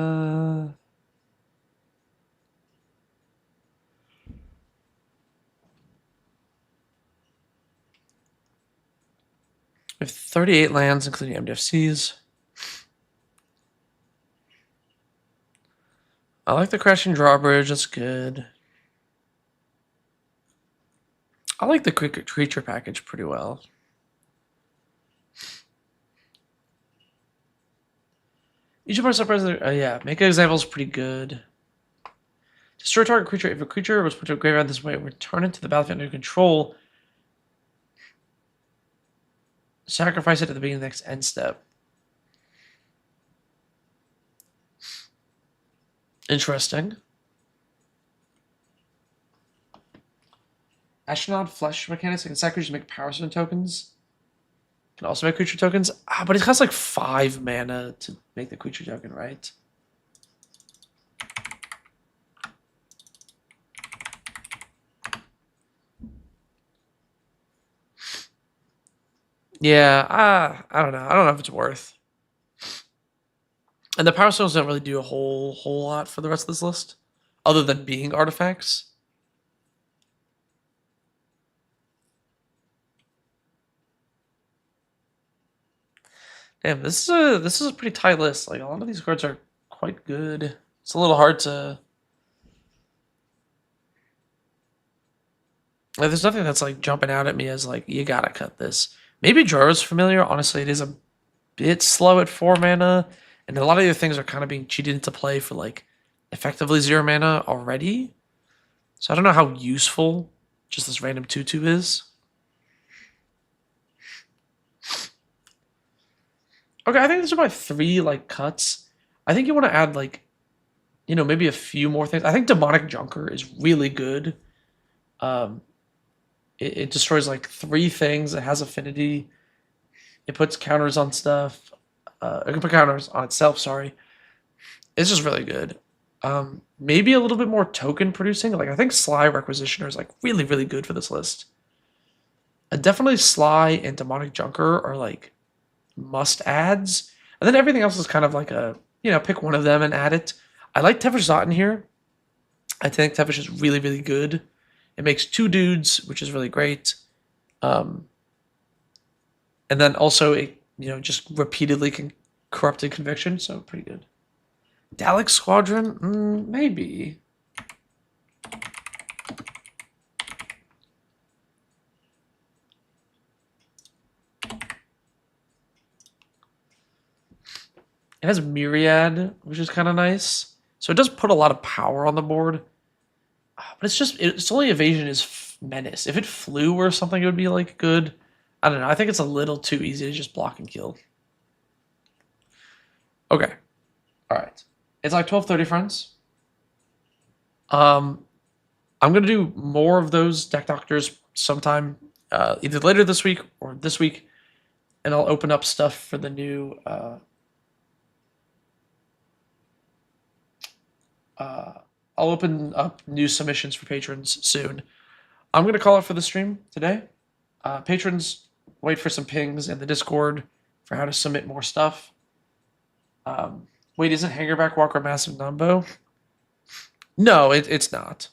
have 38 lands, including MDFCs. I like the Crashing Drawbridge. That's good. I like the creature package pretty well. Each of our surprises, yeah, make examples pretty good. Destroy target creature. If a creature was put to a graveyard this way, return it to the battlefield under control. Sacrifice it at the beginning of the next end step. Interesting. Astronaut Flesh mechanics. Can sack creatures make power stone tokens. Can also make creature tokens. But it costs like 5 mana to make the creature token, right? Yeah, I don't know. I don't know if it's worth. And the power stones don't really do a whole lot for the rest of this list, other than being artifacts. Damn, this is a pretty tight list. Like a lot of these cards are quite good. It's a little hard to. Like, there's nothing that's like jumping out at me as like you gotta cut this. Maybe Jorah's familiar. Honestly, it is a bit slow at 4 mana, and a lot of the things are kind of being cheated into play for like effectively 0 mana already. So I don't know how useful just this random 2/2 is. Okay, I think these are my 3 like cuts. I think you want to add like, maybe a few more things. I think Demonic Junker is really good. Um, it destroys like 3 things. It has affinity. It puts counters on stuff. It can put counters on itself. Sorry, it's just really good. Maybe a little bit more token producing. Like I think Sly Requisitioner is like really really good for this list. Definitely Sly and Demonic Junker are like must adds, and then everything else is kind of like a pick one of them and add it. I like Tevesh in here. I think Tevesh is really really good. It makes 2 dudes, which is really great. And then also it just repeatedly corrupted conviction, so pretty good. Dalek Squadron, maybe. It has Myriad, which is kind of nice. So it does put a lot of power on the board. But its only evasion is Menace. If it flew or something, it would be like good. I don't know. I think it's a little too easy to just block and kill. Okay. All right. It's like 12:30, friends. I'm gonna do more of those deck doctors sometime, either later this week or this week, and I'll open up stuff for the new. I'll open up new submissions for patrons soon. I'm gonna call it for the stream today. Patrons, wait for some pings in the Discord for how to submit more stuff. Wait, isn't Hangerback Walker Massive Numbo? No, it's not.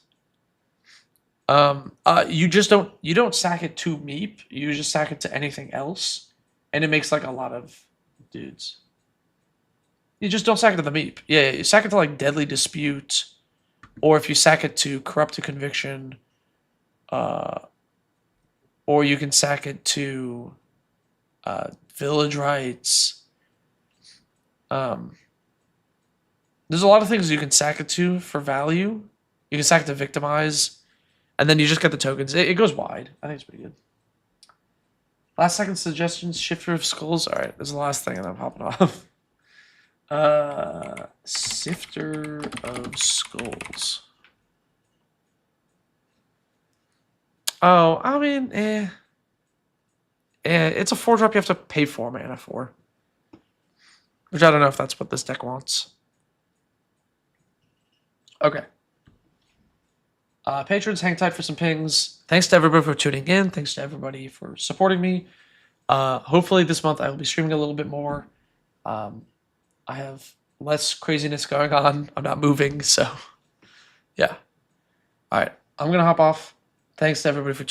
You don't sack it to Meep. You just sack it to anything else, and it makes like a lot of dudes. You just don't sack it to the Meep. Yeah, you sack it to like Deadly Dispute, or if you sack it to Corrupted Conviction, or you can sack it to Village Rights. There's a lot of things you can sack it to for value. You can sack it to Victimize, and then you just get the tokens. It goes wide. I think it's pretty good. Last second suggestions, Shifter of Skulls. All right, there's the last thing, and I'm hopping off. Sifter of Skulls. Oh, I mean, it's a 4-drop you have to pay 4 mana for. Which I don't know if that's what this deck wants. Okay. Patrons, hang tight for some pings. Thanks to everybody for tuning in. Thanks to everybody for supporting me. Hopefully this month I will be streaming a little bit more. I have less craziness going on. I'm not moving, so yeah. All right. I'm going to hop off. Thanks to everybody for